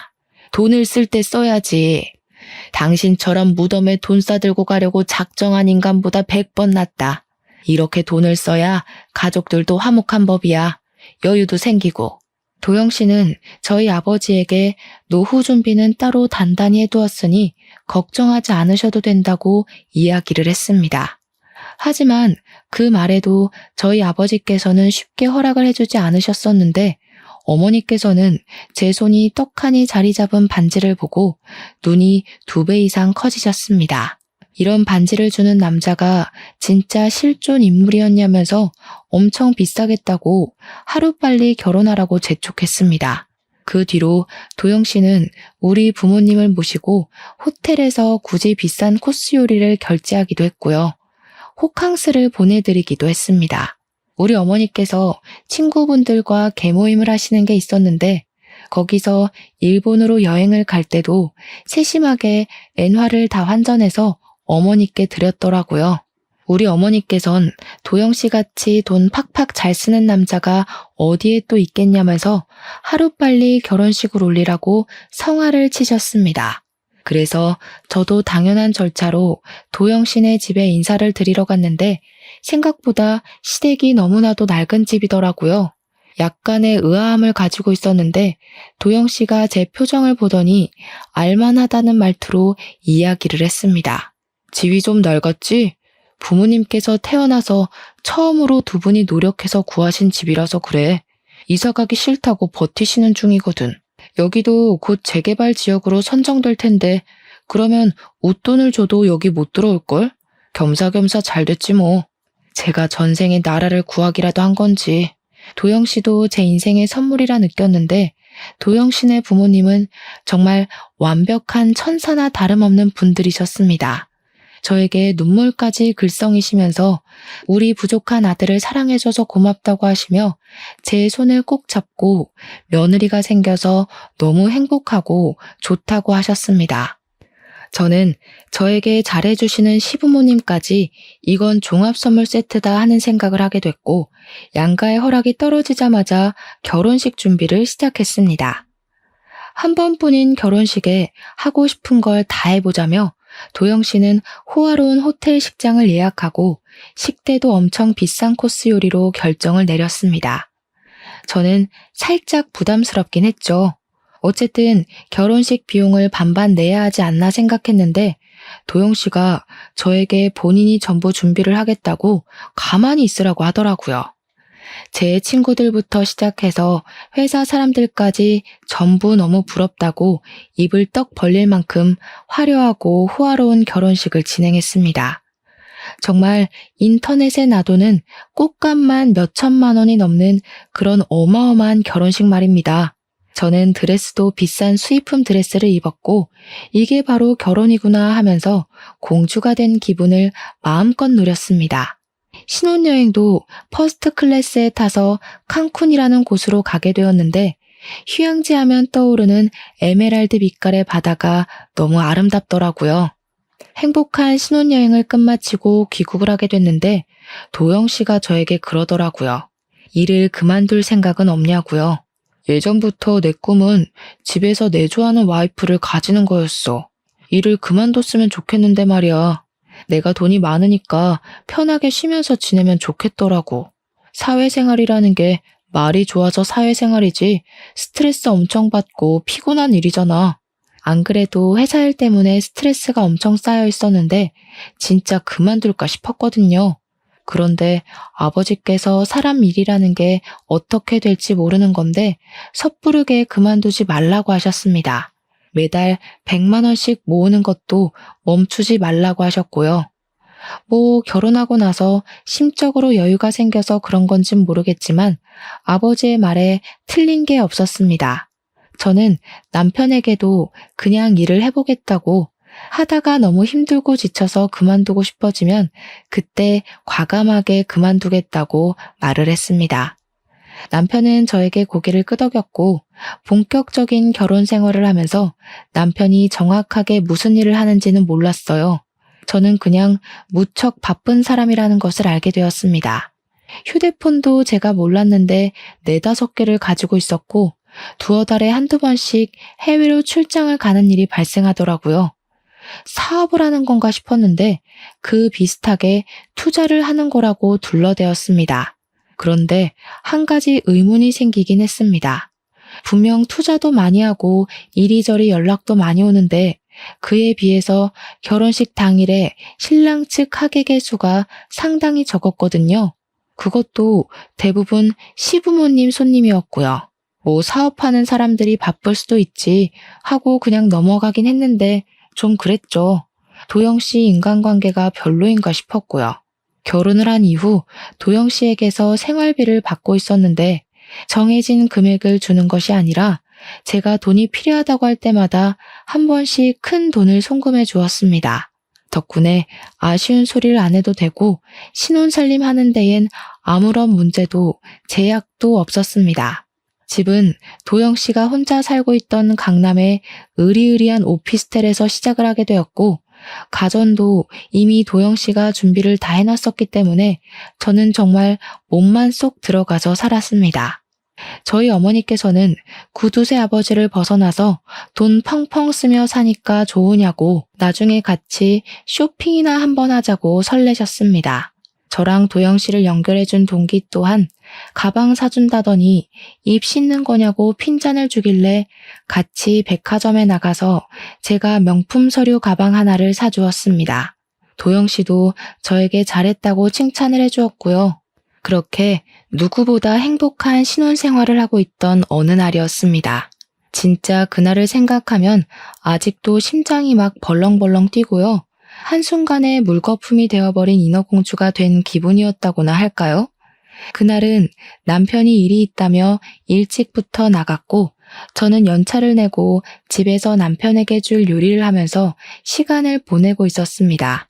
돈을 쓸 때 써야지. 당신처럼 무덤에 돈 싸들고 가려고 작정한 인간보다 100번 낫다. 이렇게 돈을 써야 가족들도 화목한 법이야. 여유도 생기고. 도영 씨는 저희 아버지에게 노후 준비는 따로 단단히 해두었으니 걱정하지 않으셔도 된다고 이야기를 했습니다. 하지만 그 말에도 저희 아버지께서는 쉽게 허락을 해주지 않으셨었는데 어머니께서는 제 손이 떡하니 자리 잡은 반지를 보고 눈이 2배 이상 커지셨습니다. 이런 반지를 주는 남자가 진짜 실존 인물이었냐면서 엄청 비싸겠다고 하루빨리 결혼하라고 재촉했습니다. 그 뒤로 도영 씨는 우리 부모님을 모시고 호텔에서 굳이 비싼 코스 요리를 결제하기도 했고요. 호캉스를 보내드리기도 했습니다. 우리 어머니께서 친구분들과 개모임을 하시는 게 있었는데 거기서 일본으로 여행을 갈 때도 세심하게 엔화를 다 환전해서 어머니께 드렸더라고요. 우리 어머니께선 도영 씨같이 돈 팍팍 잘 쓰는 남자가 어디에 또 있겠냐면서 하루빨리 결혼식을 올리라고 성화를 치셨습니다. 그래서 저도 당연한 절차로 도영 씨네 집에 인사를 드리러 갔는데 생각보다 시댁이 너무나도 낡은 집이더라고요. 약간의 의아함을 가지고 있었는데 도영 씨가 제 표정을 보더니 알만하다는 말투로 이야기를 했습니다. 집이 좀 낡았지? 부모님께서 태어나서 처음으로 2분이 노력해서 구하신 집이라서 그래. 이사 가기 싫다고 버티시는 중이거든. 여기도 곧 재개발 지역으로 선정될 텐데 그러면 웃돈을 줘도 여기 못 들어올걸? 겸사겸사 잘 됐지 뭐. 제가 전생에 나라를 구하기라도 한 건지. 도영 씨도 제 인생의 선물이라 느꼈는데 도영 씨네 부모님은 정말 완벽한 천사나 다름없는 분들이셨습니다. 저에게 눈물까지 글썽이시면서 우리 부족한 아들을 사랑해줘서 고맙다고 하시며 제 손을 꼭 잡고 며느리가 생겨서 너무 행복하고 좋다고 하셨습니다. 저는 저에게 잘해주시는 시부모님까지 이건 종합선물 세트다 하는 생각을 하게 됐고 양가의 허락이 떨어지자마자 결혼식 준비를 시작했습니다. 한 번뿐인 결혼식에 하고 싶은 걸 다 해보자며 도영 씨는 호화로운 호텔 식장을 예약하고 식대도 엄청 비싼 코스 요리로 결정을 내렸습니다. 저는 살짝 부담스럽긴 했죠. 어쨌든 결혼식 비용을 반반 내야 하지 않나 생각했는데 도영 씨가 저에게 본인이 전부 준비를 하겠다고 가만히 있으라고 하더라고요. 제 친구들부터 시작해서 회사 사람들까지 전부 너무 부럽다고 입을 떡 벌릴 만큼 화려하고 호화로운 결혼식을 진행했습니다. 정말 인터넷에 놔두는 꽃값만 몇천만 원이 넘는 그런 어마어마한 결혼식 말입니다. 저는 드레스도 비싼 수입품 드레스를 입었고 이게 바로 결혼이구나 하면서 공주가 된 기분을 마음껏 누렸습니다. 신혼여행도 퍼스트 클래스에 타서 칸쿤이라는 곳으로 가게 되었는데 휴양지 하면 떠오르는 에메랄드 빛깔의 바다가 너무 아름답더라고요. 행복한 신혼여행을 끝마치고 귀국을 하게 됐는데 도영 씨가 저에게 그러더라고요. 일을 그만둘 생각은 없냐고요. 예전부터 내 꿈은 집에서 내조하는 와이프를 가지는 거였어. 일을 그만뒀으면 좋겠는데 말이야. 내가 돈이 많으니까 편하게 쉬면서 지내면 좋겠더라고. 사회생활이라는 게 말이 좋아서 사회생활이지 스트레스 엄청 받고 피곤한 일이잖아. 안 그래도 회사 일 때문에 스트레스가 엄청 쌓여 있었는데 진짜 그만둘까 싶었거든요. 그런데 아버지께서 사람 일이라는 게 어떻게 될지 모르는 건데 섣부르게 그만두지 말라고 하셨습니다. 매달 100만 원씩 모으는 것도 멈추지 말라고 하셨고요. 뭐 결혼하고 나서 심적으로 여유가 생겨서 그런 건진 모르겠지만 아버지의 말에 틀린 게 없었습니다. 저는 남편에게도 그냥 일을 해보겠다고 하다가 너무 힘들고 지쳐서 그만두고 싶어지면 그때 과감하게 그만두겠다고 말을 했습니다. 남편은 저에게 고개를 끄덕였고 본격적인 결혼 생활을 하면서 남편이 정확하게 무슨 일을 하는지는 몰랐어요. 저는 그냥 무척 바쁜 사람이라는 것을 알게 되었습니다. 휴대폰도 제가 몰랐는데 4-5개를 가지고 있었고 두어 달에 한두 번씩 해외로 출장을 가는 일이 발생하더라고요. 사업을 하는 건가 싶었는데 그 비슷하게 투자를 하는 거라고 둘러대었습니다. 그런데 한 가지 의문이 생기긴 했습니다. 분명 투자도 많이 하고 이리저리 연락도 많이 오는데 그에 비해서 결혼식 당일에 신랑 측 하객의 수가 상당히 적었거든요. 그것도 대부분 시부모님 손님이었고요. 뭐 사업하는 사람들이 바쁠 수도 있지 하고 그냥 넘어가긴 했는데 좀 그랬죠. 도영 씨 인간관계가 별로인가 싶었고요. 결혼을 한 이후 도영 씨에게서 생활비를 받고 있었는데 정해진 금액을 주는 것이 아니라 제가 돈이 필요하다고 할 때마다 한 번씩 큰 돈을 송금해 주었습니다. 덕분에 아쉬운 소리를 안 해도 되고 신혼살림 하는 데엔 아무런 문제도 제약도 없었습니다. 집은 도영 씨가 혼자 살고 있던 강남의 으리으리한 오피스텔에서 시작을 하게 되었고 가전도 이미 도영 씨가 준비를 다 해놨었기 때문에 저는 정말 몸만 쏙 들어가서 살았습니다. 저희 어머니께서는 구두쇠 아버지를 벗어나서 돈 펑펑 쓰며 사니까 좋으냐고 나중에 같이 쇼핑이나 한번 하자고 설레셨습니다. 저랑 도영 씨를 연결해준 동기 또한 가방 사준다더니 입 씻는 거냐고 핀잔을 주길래 같이 백화점에 나가서 제가 명품 서류 가방 하나를 사주었습니다. 도영 씨도 저에게 잘했다고 칭찬을 해주었고요. 그렇게 누구보다 행복한 신혼생활을 하고 있던 어느 날이었습니다. 진짜 그날을 생각하면 아직도 심장이 막 벌렁벌렁 뛰고요. 한순간에 물거품이 되어버린 인어공주가 된 기분이었다고나 할까요? 그날은 남편이 일이 있다며 일찍부터 나갔고 저는 연차를 내고 집에서 남편에게 줄 요리를 하면서 시간을 보내고 있었습니다.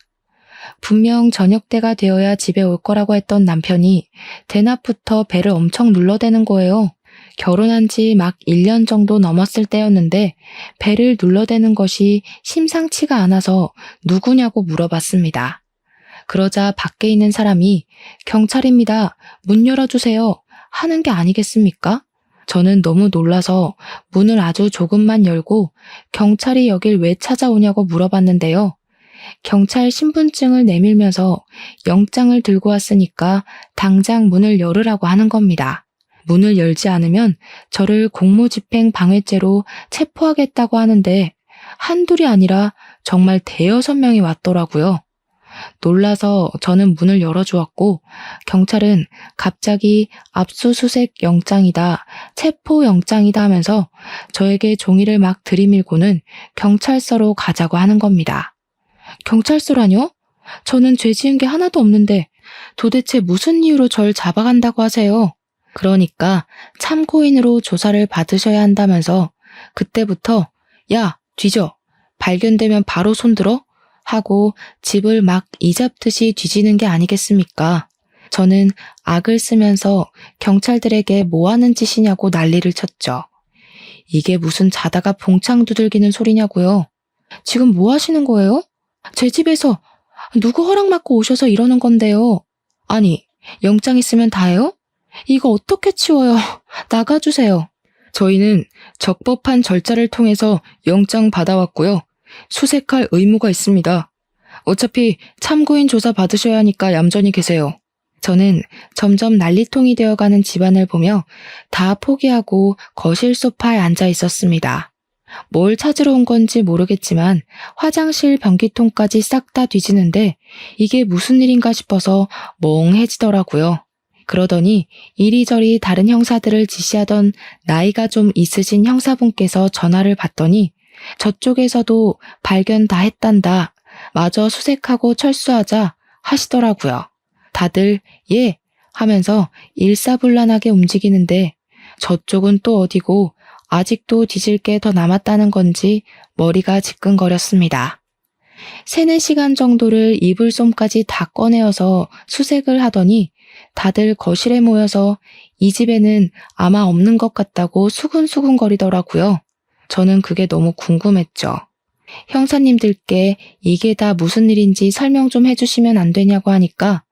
분명 저녁때가 되어야 집에 올 거라고 했던 남편이 대낮부터 배를 엄청 눌러대는 거예요. 결혼한 지 막 1년 정도 넘었을 때였는데 배를 눌러대는 것이 심상치가 않아서 누구냐고 물어봤습니다. 그러자 밖에 있는 사람이 경찰입니다. 문 열어주세요. 하는 게 아니겠습니까? 저는 너무 놀라서 문을 아주 조금만 열고 경찰이 여길 왜 찾아오냐고 물어봤는데요. 경찰 신분증을 내밀면서 영장을 들고 왔으니까 당장 문을 열으라고 하는 겁니다. 문을 열지 않으면 저를 공무집행 방해죄로 체포하겠다고 하는데 한둘이 아니라 정말 대여섯 명이 왔더라고요. 놀라서 저는 문을 열어주었고 경찰은 갑자기 압수수색 영장이다, 체포 영장이다 하면서 저에게 종이를 막 들이밀고는 경찰서로 가자고 하는 겁니다. 경찰서라뇨? 저는 죄 지은 게 하나도 없는데 도대체 무슨 이유로 절 잡아간다고 하세요? 그러니까 참고인으로 조사를 받으셔야 한다면서 그때부터 야, 뒤져. 발견되면 바로 손들어. 하고 집을 막 이잡듯이 뒤지는 게 아니겠습니까? 저는 악을 쓰면서 경찰들에게 뭐 하는 짓이냐고 난리를 쳤죠. 이게 무슨 자다가 봉창 두들기는 소리냐고요. 지금 뭐 하시는 거예요? 제 집에서 누구 허락 받고 오셔서 이러는 건데요. 아니, 영장 있으면 다예요? 이거 어떻게 치워요? 나가주세요. 저희는 적법한 절차를 통해서 영장 받아왔고요. 수색할 의무가 있습니다. 어차피 참고인 조사 받으셔야 하니까 얌전히 계세요. 저는 점점 난리통이 되어가는 집안을 보며 다 포기하고 거실 소파에 앉아 있었습니다. 뭘 찾으러 온 건지 모르겠지만 화장실 변기통까지 싹 다 뒤지는데 이게 무슨 일인가 싶어서 멍해지더라고요. 그러더니 이리저리 다른 형사들을 지시하던 나이가 좀 있으신 형사분께서 전화를 받더니 저쪽에서도 발견 다 했단다. 마저 수색하고 철수하자 하시더라고요. 다들 예 하면서 일사불란하게 움직이는데 저쪽은 또 어디고 아직도 뒤질 게 더 남았다는 건지 머리가 지끈거렸습니다. 3-4시간 정도를 이불 솜까지 다 꺼내어서 수색을 하더니 다들 거실에 모여서 이 집에는 아마 없는 것 같다고 수근수근거리더라고요. 저는 그게 너무 궁금했죠. 형사님들께 이게 다 무슨 일인지 설명 좀 해주시면 안 되냐고 하니까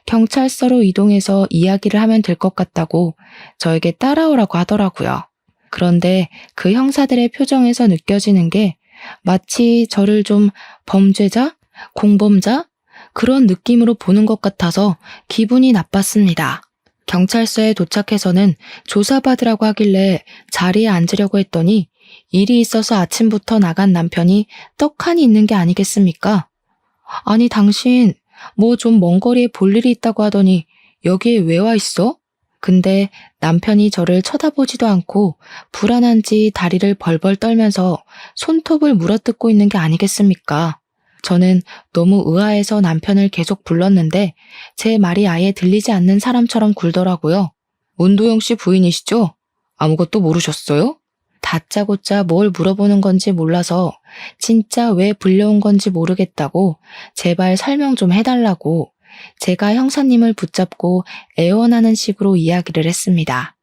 경찰서로 이동해서 이야기를 하면 될 것 같다고 저에게 따라오라고 하더라고요. 그런데 그 형사들의 표정에서 느껴지는 게 마치 저를 좀 범죄자? 공범자? 그런 느낌으로 보는 것 같아서 기분이 나빴습니다. 경찰서에 도착해서는 조사받으라고 하길래 자리에 앉으려고 했더니 일이 있어서 아침부터 나간 남편이 떡하니 있는 게 아니겠습니까? 아니 당신 뭐 좀 먼 거리에 볼 일이 있다고 하더니 여기에 왜 와 있어? 근데 남편이 저를 쳐다보지도 않고 불안한지 다리를 벌벌 떨면서 손톱을 물어뜯고 있는 게 아니겠습니까? 저는 너무 의아해서 남편을 계속 불렀는데 제 말이 아예 들리지 않는 사람처럼 굴더라고요. 문도영 씨 부인이시죠? 아무것도 모르셨어요? 다짜고짜 뭘 물어보는 건지 몰라서 진짜 왜 불려온 건지 모르겠다고 제발 설명 좀 해달라고 제가 형사님을 붙잡고 애원하는 식으로 이야기를 했습니다.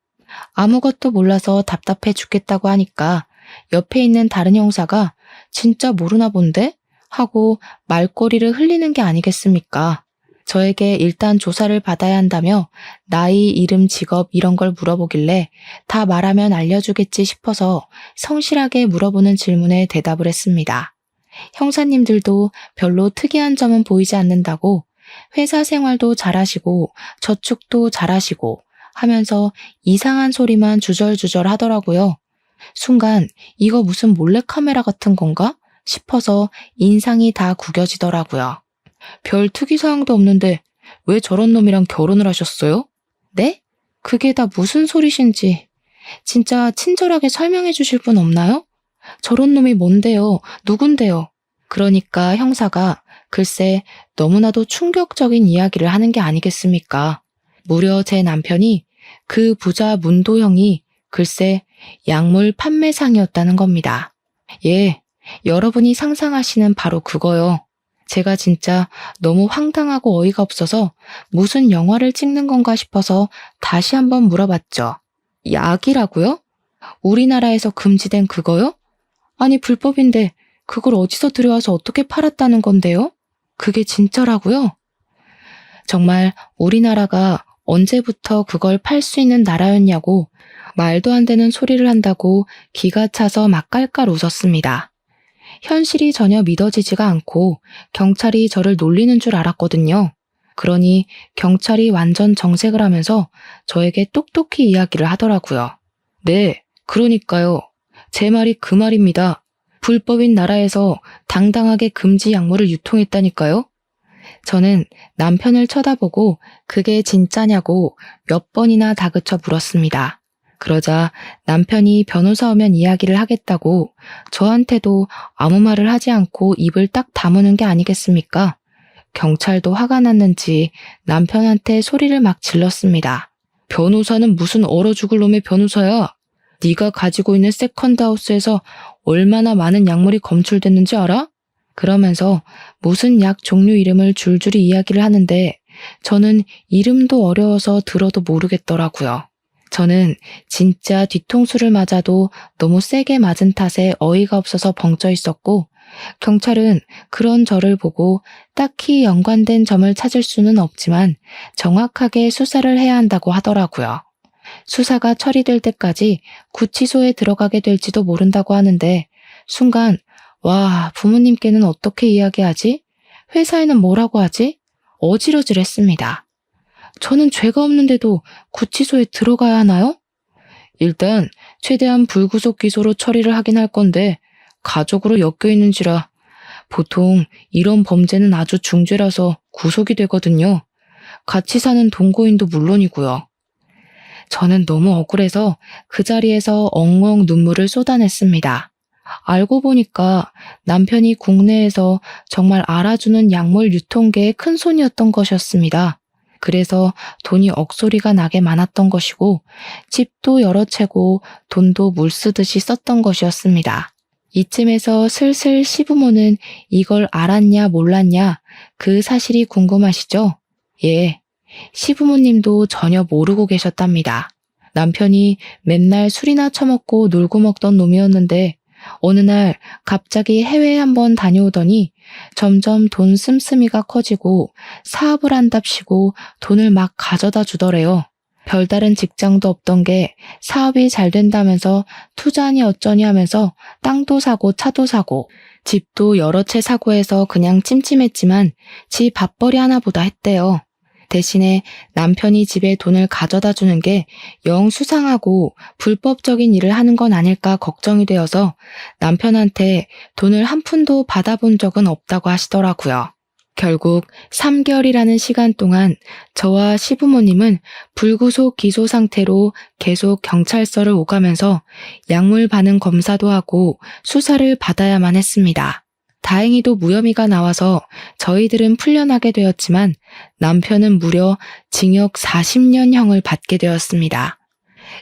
아무것도 몰라서 답답해 죽겠다고 하니까 옆에 있는 다른 형사가 진짜 모르나 본데? 하고 말꼬리를 흘리는 게 아니겠습니까? 저에게 일단 조사를 받아야 한다며 나이, 이름, 직업 이런 걸 물어보길래 다 말하면 알려주겠지 싶어서 성실하게 물어보는 질문에 대답을 했습니다. 형사님들도 별로 특이한 점은 보이지 않는다고 회사 생활도 잘하시고 저축도 잘하시고 하면서 이상한 소리만 주절주절 하더라고요. 순간 이거 무슨 몰래카메라 같은 건가 싶어서 인상이 다 구겨지더라고요. 별 특이사항도 없는데 왜 저런 놈이랑 결혼을 하셨어요? 네? 그게 다 무슨 소리신지 진짜 친절하게 설명해 주실 분 없나요? 저런 놈이 뭔데요? 누군데요? 그러니까 형사가 글쎄 너무나도 충격적인 이야기를 하는 게 아니겠습니까? 무려 제 남편이 그 부자 문도형이 글쎄 약물 판매상이었다는 겁니다. 예, 여러분이 상상하시는 바로 그거요. 제가 진짜 너무 황당하고 어이가 없어서 무슨 영화를 찍는 건가 싶어서 다시 한번 물어봤죠. 약이라고요? 우리나라에서 금지된 그거요? 아니 불법인데 그걸 어디서 들여와서 어떻게 팔았다는 건데요? 그게 진짜라고요? 정말 우리나라가 언제부터 그걸 팔 수 있는 나라였냐고 말도 안 되는 소리를 한다고 기가 차서 막 깔깔 웃었습니다. 현실이 전혀 믿어지지가 않고 경찰이 저를 놀리는 줄 알았거든요. 그러니 경찰이 완전 정색을 하면서 저에게 똑똑히 이야기를 하더라고요. 네, 그러니까요. 제 말이 그 말입니다. 불법인 나라에서 당당하게 금지 약물을 유통했다니까요. 저는 남편을 쳐다보고 그게 진짜냐고 몇 번이나 다그쳐 물었습니다. 그러자 남편이 변호사 오면 이야기를 하겠다고 저한테도 아무 말을 하지 않고 입을 딱 다무는 게 아니겠습니까? 경찰도 화가 났는지 남편한테 소리를 막 질렀습니다. 변호사는 무슨 얼어 죽을 놈의 변호사야? 네가 가지고 있는 세컨드하우스에서 얼마나 많은 약물이 검출됐는지 알아? 그러면서 무슨 약 종류 이름을 줄줄이 이야기를 하는데 저는 이름도 어려워서 들어도 모르겠더라고요. 저는 진짜 뒤통수를 맞아도 너무 세게 맞은 탓에 어이가 없어서 벙쪄 있었고 경찰은 그런 저를 보고 딱히 연관된 점을 찾을 수는 없지만 정확하게 수사를 해야 한다고 하더라고요. 수사가 처리될 때까지 구치소에 들어가게 될지도 모른다고 하는데 순간 와, 부모님께는 어떻게 이야기하지? 회사에는 뭐라고 하지? 어지러질했습니다. 저는 죄가 없는데도 구치소에 들어가야 하나요? 일단 최대한 불구속 기소로 처리를 하긴 할 건데 가족으로 엮여 있는지라 보통 이런 범죄는 아주 중죄라서 구속이 되거든요. 같이 사는 동거인도 물론이고요. 저는 너무 억울해서 그 자리에서 엉엉 눈물을 쏟아냈습니다. 알고 보니까 남편이 국내에서 정말 알아주는 약물 유통계의 큰손이었던 것이었습니다. 그래서 돈이 억소리가 나게 많았던 것이고 집도 여러 채고 돈도 물 쓰듯이 썼던 것이었습니다. 이쯤에서 슬슬 시부모는 이걸 알았냐 몰랐냐 그 사실이 궁금하시죠? 예, 시부모님도 전혀 모르고 계셨답니다. 남편이 맨날 술이나 처먹고 놀고 먹던 놈이었는데 어느 날 갑자기 해외에 한번 다녀오더니 점점 돈 씀씀이가 커지고 사업을 한답시고 돈을 막 가져다 주더래요. 별다른 직장도 없던 게 사업이 잘 된다면서 투자하니 어쩌니 하면서 땅도 사고 차도 사고 집도 여러 채 사고 해서 그냥 찜찜했지만 지 밥벌이 하나보다 했대요. 대신에 남편이 집에 돈을 가져다 주는 게 영 수상하고 불법적인 일을 하는 건 아닐까 걱정이 되어서 남편한테 돈을 한 푼도 받아본 적은 없다고 하시더라고요. 결국 3개월이라는 시간 동안 저와 시부모님은 불구속 기소 상태로 계속 경찰서를 오가면서 약물 반응 검사도 하고 수사를 받아야만 했습니다. 다행히도 무혐의가 나와서 저희들은 풀려나게 되었지만 남편은 무려 징역 40년형을 받게 되었습니다.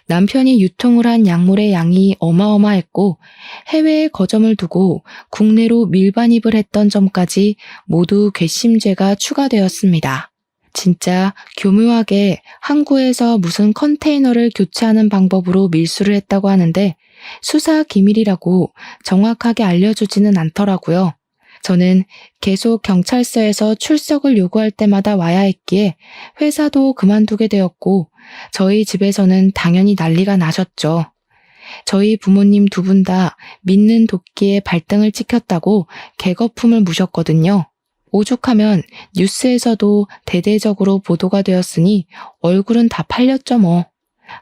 남편이 유통을 한 약물의 양이 어마어마했고 해외에 거점을 두고 국내로 밀반입을 했던 점까지 모두 괘씸죄가 추가되었습니다. 진짜 교묘하게 항구에서 무슨 컨테이너를 교체하는 방법으로 밀수를 했다고 하는데 수사 기밀이라고 정확하게 알려주지는 않더라고요. 저는 계속 경찰서에서 출석을 요구할 때마다 와야 했기에 회사도 그만두게 되었고 저희 집에서는 당연히 난리가 나셨죠. 저희 부모님 두 분 다 믿는 도끼에 발등을 찍혔다고 개거품을 무셨거든요. 오죽하면 뉴스에서도 대대적으로 보도가 되었으니 얼굴은 다 팔렸죠 뭐.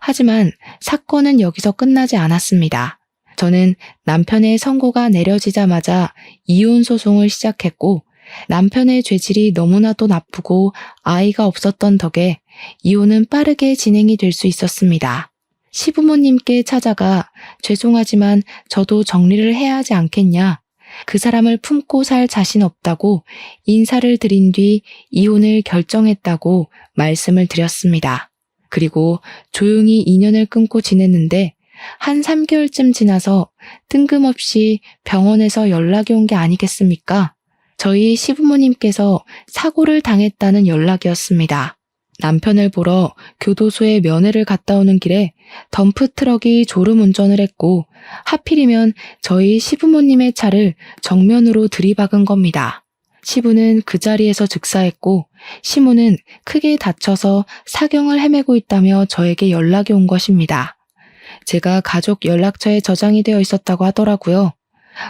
하지만 사건은 여기서 끝나지 않았습니다. 저는 남편의 선고가 내려지자마자 이혼 소송을 시작했고 남편의 죄질이 너무나도 나쁘고 아이가 없었던 덕에 이혼은 빠르게 진행이 될 수 있었습니다. 시부모님께 찾아가 죄송하지만 저도 정리를 해야 하지 않겠냐. 그 사람을 품고 살 자신 없다고 인사를 드린 뒤 이혼을 결정했다고 말씀을 드렸습니다. 그리고 조용히 인연을 끊고 지냈는데 한 3개월쯤 지나서 뜬금없이 병원에서 연락이 온 게 아니겠습니까? 저희 시부모님께서 사고를 당했다는 연락이었습니다. 남편을 보러 교도소에 면회를 갔다 오는 길에 덤프트럭이 졸음운전을 했고 하필이면 저희 시부모님의 차를 정면으로 들이박은 겁니다. 시부는 그 자리에서 즉사했고 시모는 크게 다쳐서 사경을 헤매고 있다며 저에게 연락이 온 것입니다. 제가 가족 연락처에 저장이 되어 있었다고 하더라고요.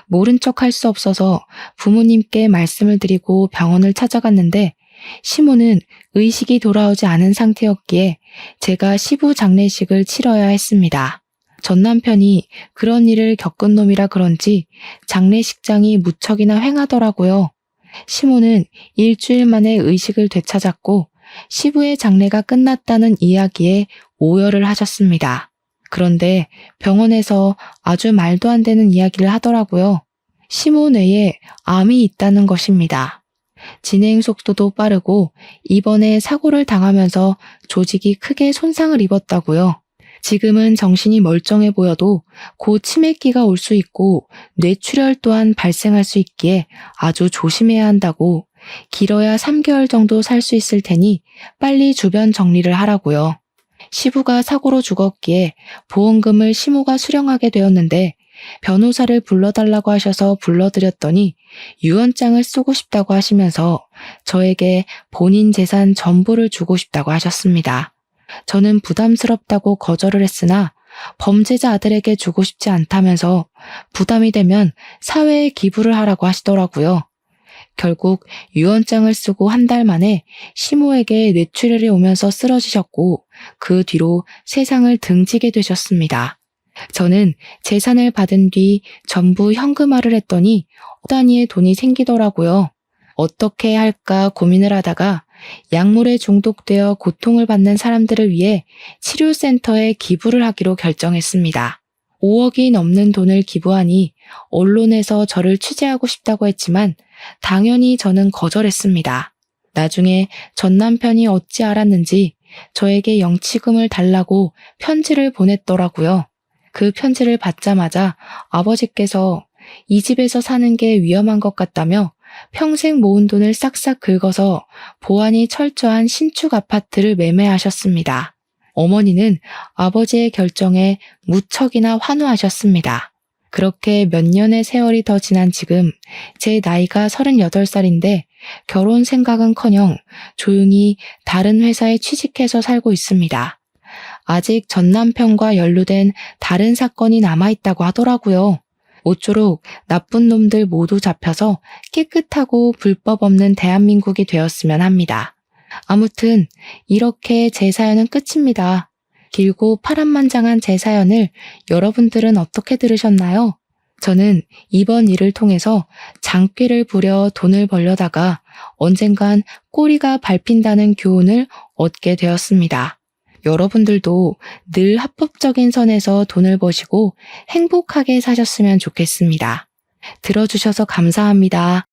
모른 척 할 수 없어서 부모님께 말씀을 드리고 병원을 찾아갔는데 시모는 의식이 돌아오지 않은 상태였기에 제가 시부 장례식을 치러야 했습니다. 전 남편이 그런 일을 겪은 놈이라 그런지 장례식장이 무척이나 휑하더라고요. 시모는 일주일 만에 의식을 되찾았고 시부의 장례가 끝났다는 이야기에 오열을 하셨습니다. 그런데 병원에서 아주 말도 안 되는 이야기를 하더라고요. 시모 뇌에 암이 있다는 것입니다. 진행 속도도 빠르고 이번에 사고를 당하면서 조직이 크게 손상을 입었다고요. 지금은 정신이 멀쩡해 보여도 곧 치매기가 올 수 있고 뇌출혈 또한 발생할 수 있기에 아주 조심해야 한다고 길어야 3개월 정도 살 수 있을 테니 빨리 주변 정리를 하라고요. 시부가 사고로 죽었기에 보험금을 시모가 수령하게 되었는데 변호사를 불러달라고 하셔서 불러드렸더니 유언장을 쓰고 싶다고 하시면서 저에게 본인 재산 전부를 주고 싶다고 하셨습니다. 저는 부담스럽다고 거절을 했으나 범죄자 아들에게 주고 싶지 않다면서 부담이 되면 사회에 기부를 하라고 하시더라고요. 결국 유언장을 쓰고 한 달 만에 시모에게 뇌출혈이 오면서 쓰러지셨고 그 뒤로 세상을 등지게 되셨습니다. 저는 재산을 받은 뒤 전부 현금화를 했더니 단위의 돈이 생기더라고요. 어떻게 할까 고민을 하다가 약물에 중독되어 고통을 받는 사람들을 위해 치료센터에 기부를 하기로 결정했습니다. 5억이 넘는 돈을 기부하니 언론에서 저를 취재하고 싶다고 했지만 당연히 저는 거절했습니다. 나중에 전 남편이 어찌 알았는지 저에게 영치금을 달라고 편지를 보냈더라고요. 그 편지를 받자마자 아버지께서 이 집에서 사는 게 위험한 것 같다며 평생 모은 돈을 싹싹 긁어서 보안이 철저한 신축 아파트를 매매하셨습니다. 어머니는 아버지의 결정에 무척이나 환호하셨습니다. 그렇게 몇 년의 세월이 더 지난 지금 제 나이가 38살인데 결혼 생각은커녕 조용히 다른 회사에 취직해서 살고 있습니다. 아직 전 남편과 연루된 다른 사건이 남아있다고 하더라고요. 모쪼록 나쁜 놈들 모두 잡혀서 깨끗하고 불법 없는 대한민국이 되었으면 합니다. 아무튼 이렇게 제 사연은 끝입니다. 길고 파란만장한 제 사연을 여러분들은 어떻게 들으셨나요? 저는 이번 일을 통해서 장꾀를 부려 돈을 벌려다가 언젠간 꼬리가 밟힌다는 교훈을 얻게 되었습니다. 여러분들도 늘 합법적인 선에서 돈을 버시고 행복하게 사셨으면 좋겠습니다. 들어주셔서 감사합니다.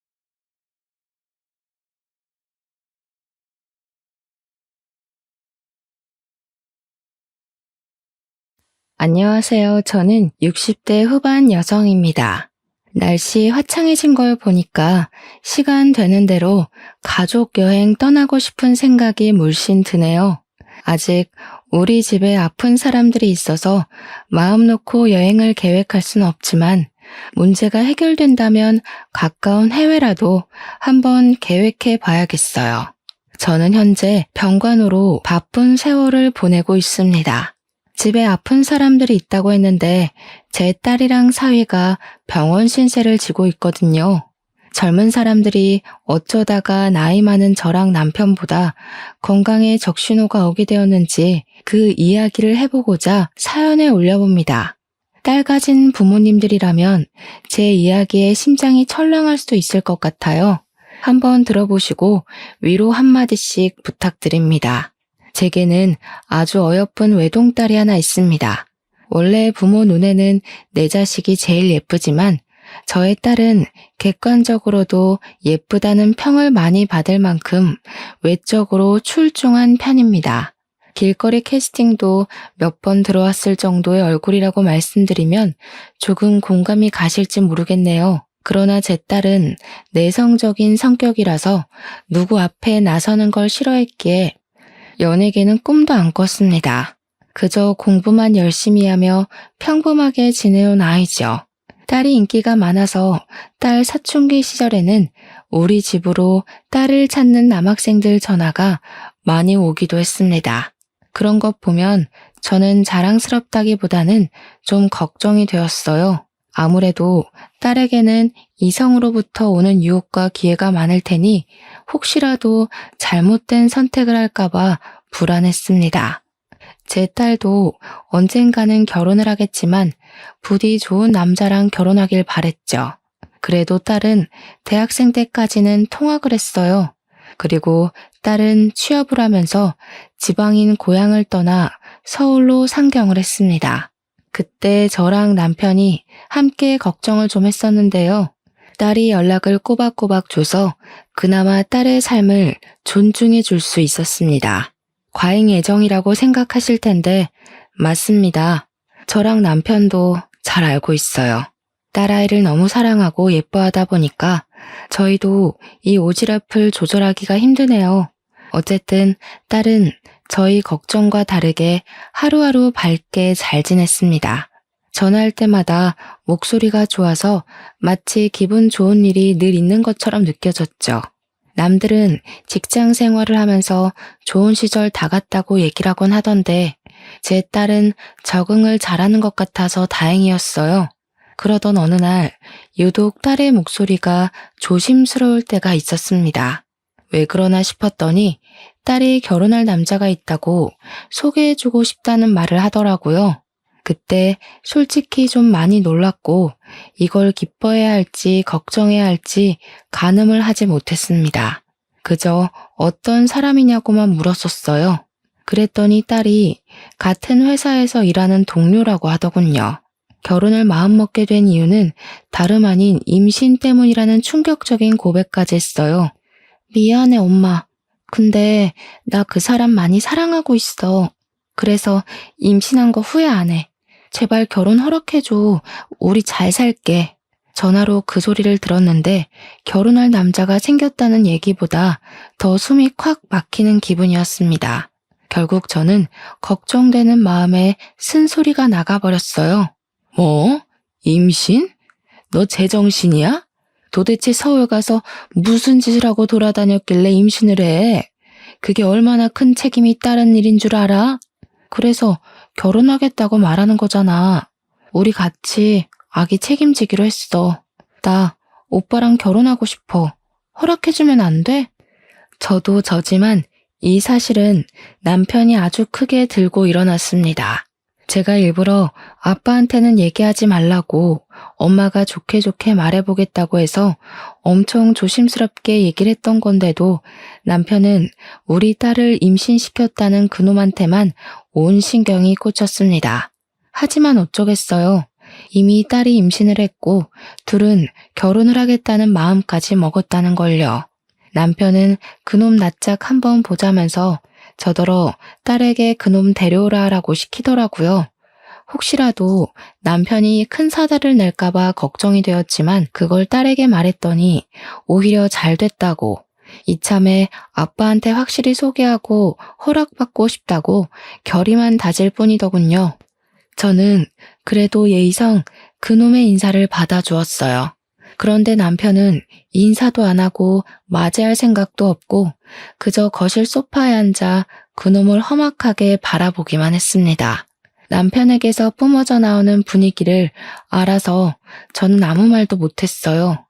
안녕하세요. 저는 60대 후반 여성입니다. 날씨 화창해진 걸 보니까 시간 되는 대로 가족 여행 떠나고 싶은 생각이 물씬 드네요. 아직 우리 집에 아픈 사람들이 있어서 마음 놓고 여행을 계획할 수는 없지만 문제가 해결된다면 가까운 해외라도 한번 계획해 봐야겠어요. 저는 현재 병관으로 바쁜 세월을 보내고 있습니다. 집에 아픈 사람들이 있다고 했는데 제 딸이랑 사위가 병원 신세를 지고 있거든요. 젊은 사람들이 어쩌다가 나이 많은 저랑 남편보다 건강에 적신호가 오게 되었는지 그 이야기를 해보고자 사연에 올려봅니다. 딸 가진 부모님들이라면 제 이야기에 심장이 철렁할 수도 있을 것 같아요. 한번 들어보시고 위로 한마디씩 부탁드립니다. 제게는 아주 어여쁜 외동딸이 하나 있습니다. 원래 부모 눈에는 내 자식이 제일 예쁘지만 저의 딸은 객관적으로도 예쁘다는 평을 많이 받을 만큼 외적으로 출중한 편입니다. 길거리 캐스팅도 몇 번 들어왔을 정도의 얼굴이라고 말씀드리면 조금 공감이 가실지 모르겠네요. 그러나 제 딸은 내성적인 성격이라서 누구 앞에 나서는 걸 싫어했기에 연예계는 꿈도 안 꿨습니다. 그저 공부만 열심히 하며 평범하게 지내온 아이죠. 딸이 인기가 많아서 딸 사춘기 시절에는 우리 집으로 딸을 찾는 남학생들 전화가 많이 오기도 했습니다. 그런 것 보면 저는 자랑스럽다기보다는 좀 걱정이 되었어요. 아무래도 딸에게는 이성으로부터 오는 유혹과 기회가 많을 테니 혹시라도 잘못된 선택을 할까봐 불안했습니다. 제 딸도 언젠가는 결혼을 하겠지만 부디 좋은 남자랑 결혼하길 바랬죠. 그래도 딸은 대학생 때까지는 통학을 했어요. 그리고 딸은 취업을 하면서 지방인 고향을 떠나 서울로 상경을 했습니다. 그때 저랑 남편이 함께 걱정을 좀 했었는데요. 딸이 연락을 꼬박꼬박 줘서 그나마 딸의 삶을 존중해 줄 수 있었습니다. 과잉 애정이라고 생각하실 텐데 맞습니다. 저랑 남편도 잘 알고 있어요. 딸아이를 너무 사랑하고 예뻐하다 보니까 저희도 이 오지랖을 조절하기가 힘드네요. 어쨌든 딸은 저희 걱정과 다르게 하루하루 밝게 잘 지냈습니다. 전화할 때마다 목소리가 좋아서 마치 기분 좋은 일이 늘 있는 것처럼 느껴졌죠. 남들은 직장 생활을 하면서 좋은 시절 다 갔다고 얘기를 하곤 하던데 제 딸은 적응을 잘하는 것 같아서 다행이었어요. 그러던 어느 날 유독 딸의 목소리가 조심스러울 때가 있었습니다. 왜 그러나 싶었더니 딸이 결혼할 남자가 있다고 소개해주고 싶다는 말을 하더라고요. 그때 솔직히 좀 많이 놀랐고 이걸 기뻐해야 할지 걱정해야 할지 가늠을 하지 못했습니다. 그저 어떤 사람이냐고만 물었었어요. 그랬더니 딸이 같은 회사에서 일하는 동료라고 하더군요. 결혼을 마음먹게 된 이유는 다름 아닌 임신 때문이라는 충격적인 고백까지 했어요. 미안해 엄마. 근데 나 그 사람 많이 사랑하고 있어. 그래서 임신한 거 후회 안 해. 제발 결혼 허락해줘. 우리 잘 살게. 전화로 그 소리를 들었는데 결혼할 남자가 생겼다는 얘기보다 더 숨이 콱 막히는 기분이었습니다. 결국 저는 걱정되는 마음에 쓴소리가 나가버렸어요. 뭐? 임신? 너 제정신이야? 도대체 서울 가서 무슨 짓을 하고 돌아다녔길래 임신을 해? 그게 얼마나 큰 책임이 따른 일인 줄 알아? 그래서 결혼하겠다고 말하는 거잖아. 우리 같이 아기 책임지기로 했어. 나 오빠랑 결혼하고 싶어. 허락해주면 안 돼? 저도 저지만 이 사실은 남편이 아주 크게 들고 일어났습니다. 제가 일부러 아빠한테는 얘기하지 말라고 엄마가 좋게 좋게 말해보겠다고 해서 엄청 조심스럽게 얘기를 했던 건데도 남편은 우리 딸을 임신시켰다는 그놈한테만 온 신경이 꽂혔습니다. 하지만 어쩌겠어요. 이미 딸이 임신을 했고 둘은 결혼을 하겠다는 마음까지 먹었다는 걸요. 남편은 그놈 낯짝 한번 보자면서 저더러 딸에게 그놈 데려오라 하라고 시키더라고요. 혹시라도 남편이 큰 사달을 낼까봐 걱정이 되었지만 그걸 딸에게 말했더니 오히려 잘 됐다고, 이참에 아빠한테 확실히 소개하고 허락받고 싶다고 결의만 다질 뿐이더군요. 저는 그래도 예의상 그놈의 인사를 받아주었어요. 그런데 남편은 인사도 안 하고 맞이할 생각도 없고 그저 거실 소파에 앉아 그놈을 험악하게 바라보기만 했습니다. 남편에게서 뿜어져 나오는 분위기를 알아서 저는 아무 말도 못했어요.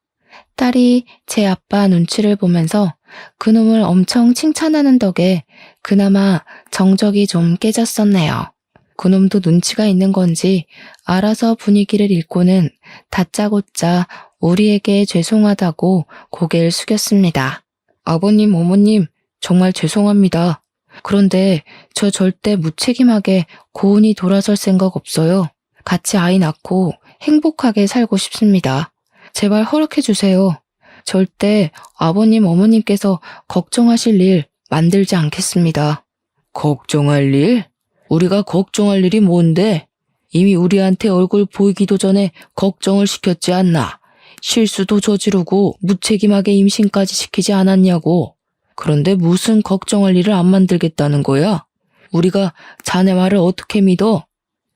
딸이 제 아빠 눈치를 보면서 그놈을 엄청 칭찬하는 덕에 그나마 정적이 좀 깨졌었네요. 그놈도 눈치가 있는 건지 알아서 분위기를 읽고는 다짜고짜 우리에게 죄송하다고 고개를 숙였습니다. 아버님, 어머님, 정말 죄송합니다. 그런데 저 절대 무책임하게 고은이 돌아설 생각 없어요. 같이 아이 낳고 행복하게 살고 싶습니다. 제발 허락해 주세요. 절대 아버님, 어머님께서 걱정하실 일 만들지 않겠습니다. 걱정할 일? 우리가 걱정할 일이 뭔데? 이미 우리한테 얼굴 보이기도 전에 걱정을 시켰지 않나? 실수도 저지르고 무책임하게 임신까지 시키지 않았냐고. 그런데 무슨 걱정할 일을 안 만들겠다는 거야? 우리가 자네 말을 어떻게 믿어?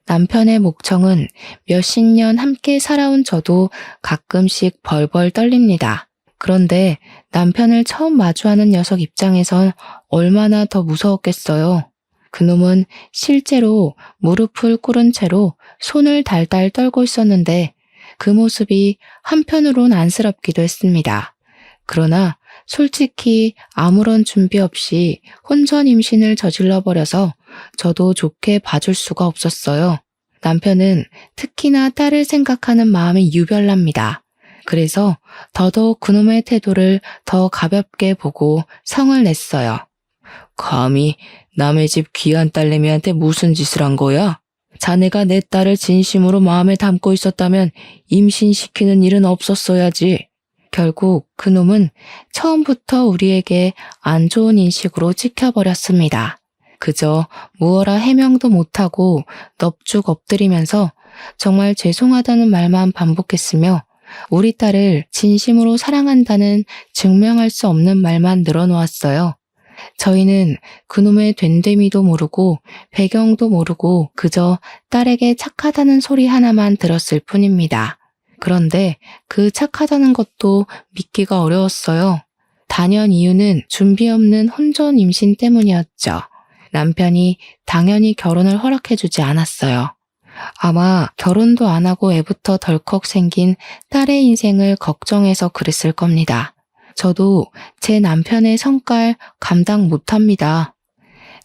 남편의 목청은 몇십 년 함께 살아온 저도 가끔씩 벌벌 떨립니다. 그런데 남편을 처음 마주하는 녀석 입장에선 얼마나 더 무서웠겠어요. 그놈은 실제로 무릎을 꿇은 채로 손을 달달 떨고 있었는데 그 모습이 한편으론 안쓰럽기도 했습니다. 그러나 솔직히 아무런 준비 없이 혼전 임신을 저질러버려서 저도 좋게 봐줄 수가 없었어요. 남편은 특히나 딸을 생각하는 마음이 유별납니다. 그래서 더더욱 그놈의 태도를 더 가볍게 보고 성을 냈어요. 감히 남의 집 귀한 딸내미한테 무슨 짓을 한 거야? 자네가 내 딸을 진심으로 마음에 담고 있었다면 임신시키는 일은 없었어야지. 결국 그놈은 처음부터 우리에게 안 좋은 인식으로 찍혀버렸습니다. 그저 무어라 해명도 못하고 넙죽 엎드리면서 정말 죄송하다는 말만 반복했으며 우리 딸을 진심으로 사랑한다는 증명할 수 없는 말만 늘어놓았어요. 저희는 그놈의 된데미도 모르고 배경도 모르고 그저 딸에게 착하다는 소리 하나만 들었을 뿐입니다. 그런데 그 착하다는 것도 믿기가 어려웠어요. 단연 이유는 준비 없는 혼전 임신 때문이었죠. 남편이 당연히 결혼을 허락해주지 않았어요. 아마 결혼도 안 하고 애부터 덜컥 생긴 딸의 인생을 걱정해서 그랬을 겁니다. 저도 제 남편의 성깔 감당 못합니다.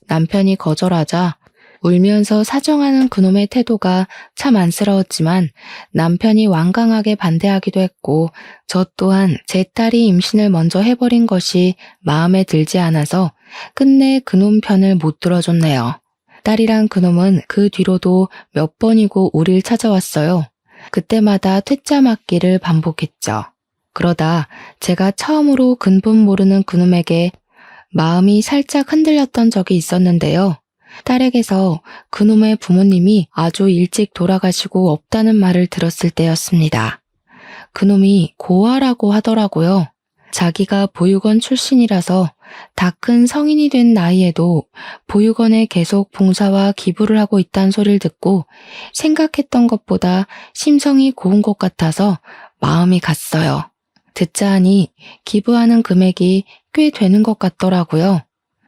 남편이 거절하자 울면서 사정하는 그놈의 태도가 참 안쓰러웠지만 남편이 완강하게 반대하기도 했고 저 또한 제 딸이 임신을 먼저 해버린 것이 마음에 들지 않아서 끝내 그놈 편을 못 들어줬네요. 딸이랑 그놈은 그 뒤로도 몇 번이고 우릴 찾아왔어요. 그때마다 퇴짜 맞기를 반복했죠. 그러다 제가 처음으로 근본 모르는 그놈에게 마음이 살짝 흔들렸던 적이 있었는데요. 딸에게서 그놈의 부모님이 아주 일찍 돌아가시고 없다는 말을 들었을 때였습니다. 그놈이 고아라고 하더라고요. 자기가 보육원 출신이라서 다 큰 성인이 된 나이에도 보육원에 계속 봉사와 기부를 하고 있다는 소리를 듣고 생각했던 것보다 심성이 고운 것 같아서 마음이 갔어요. 듣자 하니 기부하는 금액이 꽤 되는 것 같더라고요.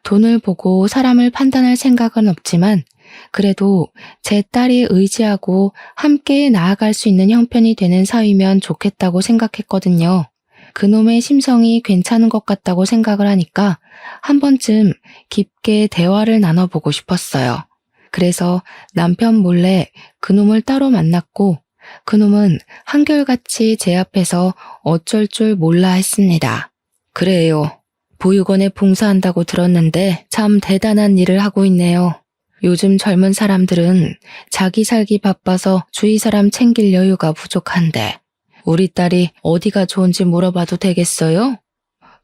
돈을 보고 사람을 판단할 생각은 없지만 그래도 제 딸이 의지하고 함께 나아갈 수 있는 형편이 되는 사위면 좋겠다고 생각했거든요. 그놈의 심성이 괜찮은 것 같다고 생각을 하니까 한 번쯤 깊게 대화를 나눠보고 싶었어요. 그래서 남편 몰래 그놈을 따로 만났고 그놈은 한결같이 제 앞에서 어쩔 줄 몰라 했습니다. 그래요. 보육원에 봉사한다고 들었는데 참 대단한 일을 하고 있네요. 요즘 젊은 사람들은 자기 살기 바빠서 주위 사람 챙길 여유가 부족한데 우리 딸이 어디가 좋은지 물어봐도 되겠어요?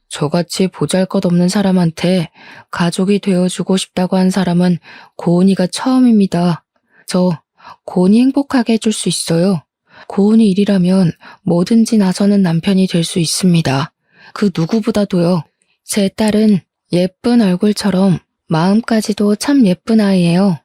저같이 보잘것없는 사람한테 가족이 되어주고 싶다고 한 사람은 고은이가 처음입니다. 저 고은이 행복하게 해줄 수 있어요. 고은이 일이라면 뭐든지 나서는 남편이 될 수 있습니다. 그 누구보다도요. 제 딸은 예쁜 얼굴처럼 마음까지도 참 예쁜 아이예요.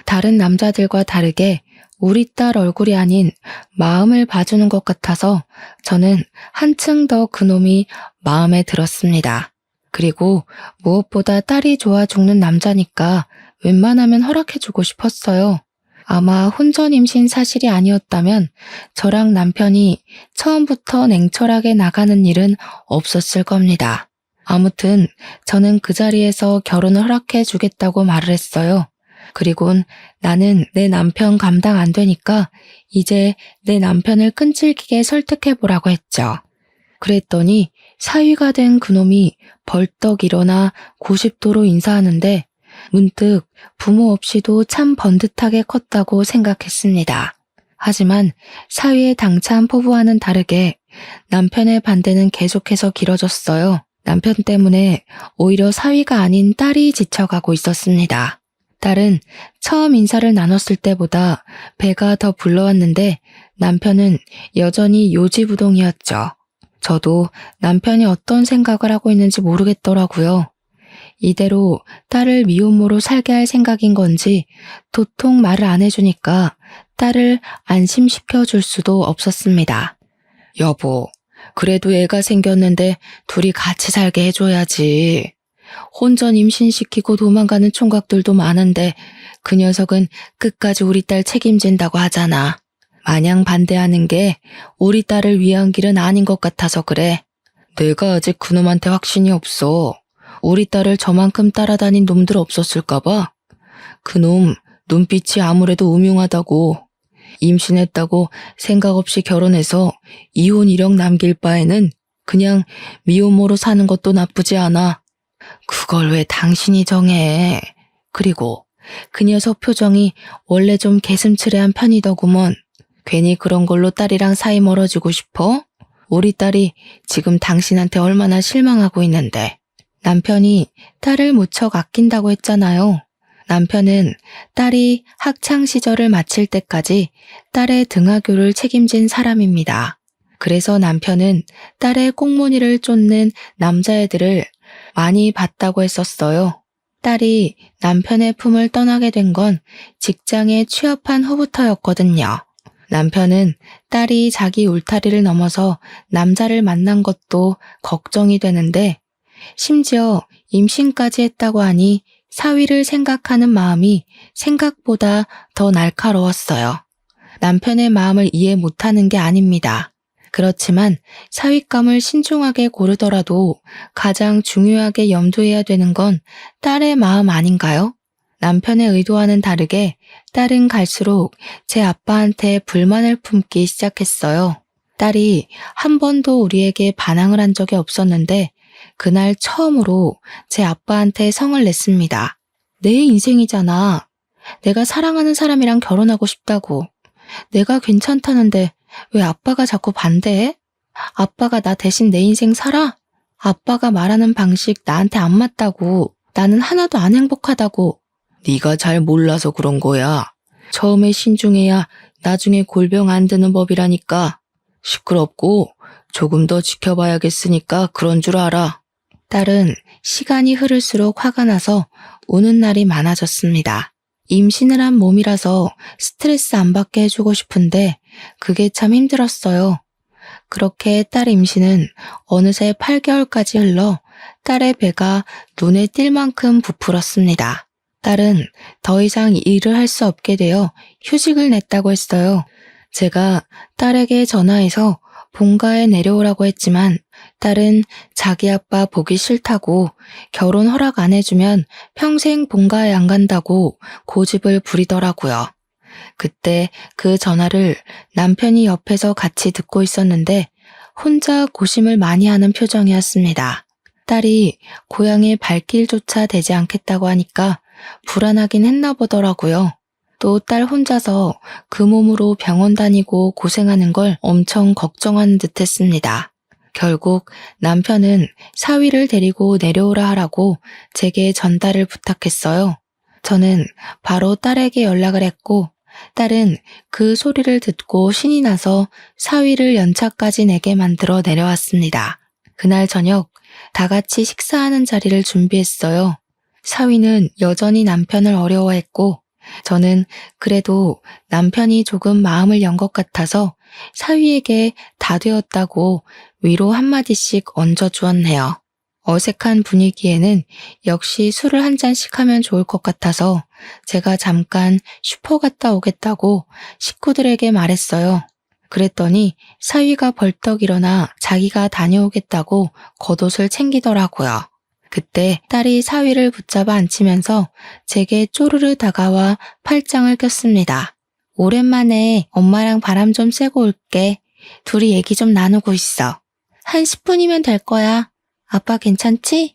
다른 남자들과 다르게 우리 딸 얼굴이 아닌 마음을 봐주는 것 같아서 저는 한층 더 그놈이 마음에 들었습니다. 그리고 무엇보다 딸이 좋아 죽는 남자니까 웬만하면 허락해주고 싶었어요. 아마 혼전 임신 사실이 아니었다면 저랑 남편이 처음부터 냉철하게 나가는 일은 없었을 겁니다. 아무튼 저는 그 자리에서 결혼을 허락해 주겠다고 말을 했어요. 그리곤 나는 내 남편 감당 안 되니까 이제 내 남편을 끈질기게 설득해 보라고 했죠. 그랬더니 사위가 된 그놈이 벌떡 일어나 90도로 인사하는데 문득 부모 없이도 참 번듯하게 컸다고 생각했습니다. 하지만 사위의 당찬 포부와는 다르게 남편의 반대는 계속해서 길어졌어요. 남편 때문에 오히려 사위가 아닌 딸이 지쳐가고 있었습니다. 딸은 처음 인사를 나눴을 때보다 배가 더 불러왔는데 남편은 여전히 요지부동이었죠. 저도 남편이 어떤 생각을 하고 있는지 모르겠더라고요. 이대로 딸을 미혼모로 살게 할 생각인 건지 도통 말을 안 해주니까 딸을 안심시켜 줄 수도 없었습니다. 여보, 그래도 애가 생겼는데 둘이 같이 살게 해줘야지. 혼전 임신시키고 도망가는 총각들도 많은데 그 녀석은 끝까지 우리 딸 책임진다고 하잖아. 마냥 반대하는 게 우리 딸을 위한 길은 아닌 것 같아서 그래. 내가 아직 그놈한테 확신이 없어. 우리 딸을 저만큼 따라다닌 놈들 없었을까 봐. 그놈 눈빛이 아무래도 음흉하다고. 임신했다고 생각 없이 결혼해서 이혼 이력 남길 바에는 그냥 미혼모로 사는 것도 나쁘지 않아. 그걸 왜 당신이 정해. 그리고 그 녀석 표정이 원래 좀 개슴츠레한 편이더구먼. 괜히 그런 걸로 딸이랑 사이 멀어지고 싶어? 우리 딸이 지금 당신한테 얼마나 실망하고 있는데. 남편이 딸을 무척 아낀다고 했잖아요. 남편은 딸이 학창 시절을 마칠 때까지 딸의 등하교를 책임진 사람입니다. 그래서 남편은 딸의 꽁무니를 쫓는 남자애들을 많이 봤다고 했었어요. 딸이 남편의 품을 떠나게 된 건 직장에 취업한 후부터였거든요. 남편은 딸이 자기 울타리를 넘어서 남자를 만난 것도 걱정이 되는데 심지어 임신까지 했다고 하니 사위를 생각하는 마음이 생각보다 더 날카로웠어요. 남편의 마음을 이해 못하는 게 아닙니다. 그렇지만 사윗감을 신중하게 고르더라도 가장 중요하게 염두해야 되는 건 딸의 마음 아닌가요? 남편의 의도와는 다르게 딸은 갈수록 제 아빠한테 불만을 품기 시작했어요. 딸이 한 번도 우리에게 반항을 한 적이 없었는데 그날 처음으로 제 아빠한테 성을 냈습니다. 내 인생이잖아. 내가 사랑하는 사람이랑 결혼하고 싶다고. 내가 괜찮다는데 왜 아빠가 자꾸 반대해? 아빠가 나 대신 내 인생 살아? 아빠가 말하는 방식 나한테 안 맞다고. 나는 하나도 안 행복하다고. 네가 잘 몰라서 그런 거야. 처음에 신중해야 나중에 골병 안 드는 법이라니까. 시끄럽고 조금 더 지켜봐야겠으니까 그런 줄 알아. 딸은 시간이 흐를수록 화가 나서 우는 날이 많아졌습니다. 임신을 한 몸이라서 스트레스 안 받게 해주고 싶은데 그게 참 힘들었어요. 그렇게 딸 임신은 어느새 8개월까지 흘러 딸의 배가 눈에 띌 만큼 부풀었습니다. 딸은 더 이상 일을 할 수 없게 되어 휴직을 냈다고 했어요. 제가 딸에게 전화해서 본가에 내려오라고 했지만 딸은 자기 아빠 보기 싫다고 결혼 허락 안 해주면 평생 본가에 안 간다고 고집을 부리더라고요. 그때 그 전화를 남편이 옆에서 같이 듣고 있었는데 혼자 고심을 많이 하는 표정이었습니다. 딸이 고향의 발길조차 되지 않겠다고 하니까 불안하긴 했나 보더라고요. 또 딸 혼자서 그 몸으로 병원 다니고 고생하는 걸 엄청 걱정하는 듯 했습니다. 결국 남편은 사위를 데리고 내려오라 하라고 제게 전달을 부탁했어요. 저는 바로 딸에게 연락을 했고 딸은 그 소리를 듣고 신이 나서 사위를 연차까지 내게 만들어 내려왔습니다. 그날 저녁 다 같이 식사하는 자리를 준비했어요. 사위는 여전히 남편을 어려워했고 저는 그래도 남편이 조금 마음을 연 것 같아서 사위에게 다 되었다고 위로 한마디씩 얹어주었네요. 어색한 분위기에는 역시 술을 한 잔씩 하면 좋을 것 같아서 제가 잠깐 슈퍼 갔다 오겠다고 식구들에게 말했어요. 그랬더니 사위가 벌떡 일어나 자기가 다녀오겠다고 겉옷을 챙기더라고요. 그때 딸이 사위를 붙잡아 앉히면서 제게 쪼르르 다가와 팔짱을 꼈습니다. 오랜만에 엄마랑 바람 좀 쐬고 올게. 둘이 얘기 좀 나누고 있어. 한 10분이면 될 거야. 아빠 괜찮지?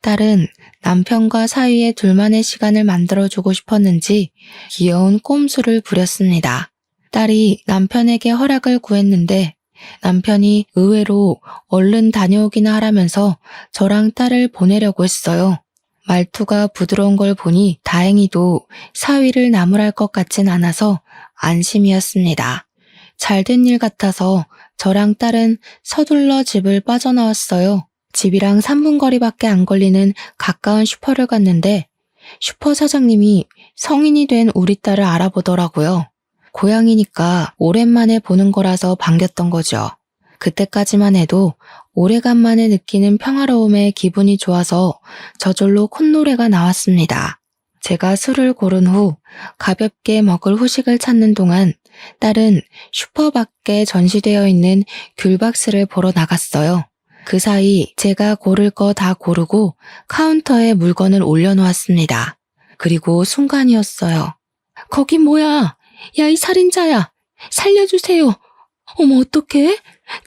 딸은 남편과 사위의 둘만의 시간을 만들어주고 싶었는지 귀여운 꼼수를 부렸습니다. 딸이 남편에게 허락을 구했는데 남편이 의외로 얼른 다녀오기나 하라면서 저랑 딸을 보내려고 했어요. 말투가 부드러운 걸 보니 다행히도 사위를 나무랄 것 같진 않아서 안심이었습니다. 잘된 일 같아서 저랑 딸은 서둘러 집을 빠져나왔어요. 집이랑 3분 거리밖에 안 걸리는 가까운 슈퍼를 갔는데 슈퍼 사장님이 성인이 된 우리 딸을 알아보더라고요. 고양이니까 오랜만에 보는 거라서 반겼던 거죠. 그때까지만 해도 오래간만에 느끼는 평화로움에 기분이 좋아서 저절로 콧노래가 나왔습니다. 제가 술을 고른 후 가볍게 먹을 후식을 찾는 동안 딸은 슈퍼 밖에 전시되어 있는 귤박스를 보러 나갔어요. 그 사이 제가 고를 거 다 고르고 카운터에 물건을 올려놓았습니다. 그리고 순간이었어요. 거기 뭐야? 야, 이 살인자야! 살려주세요! 어머, 어떡해?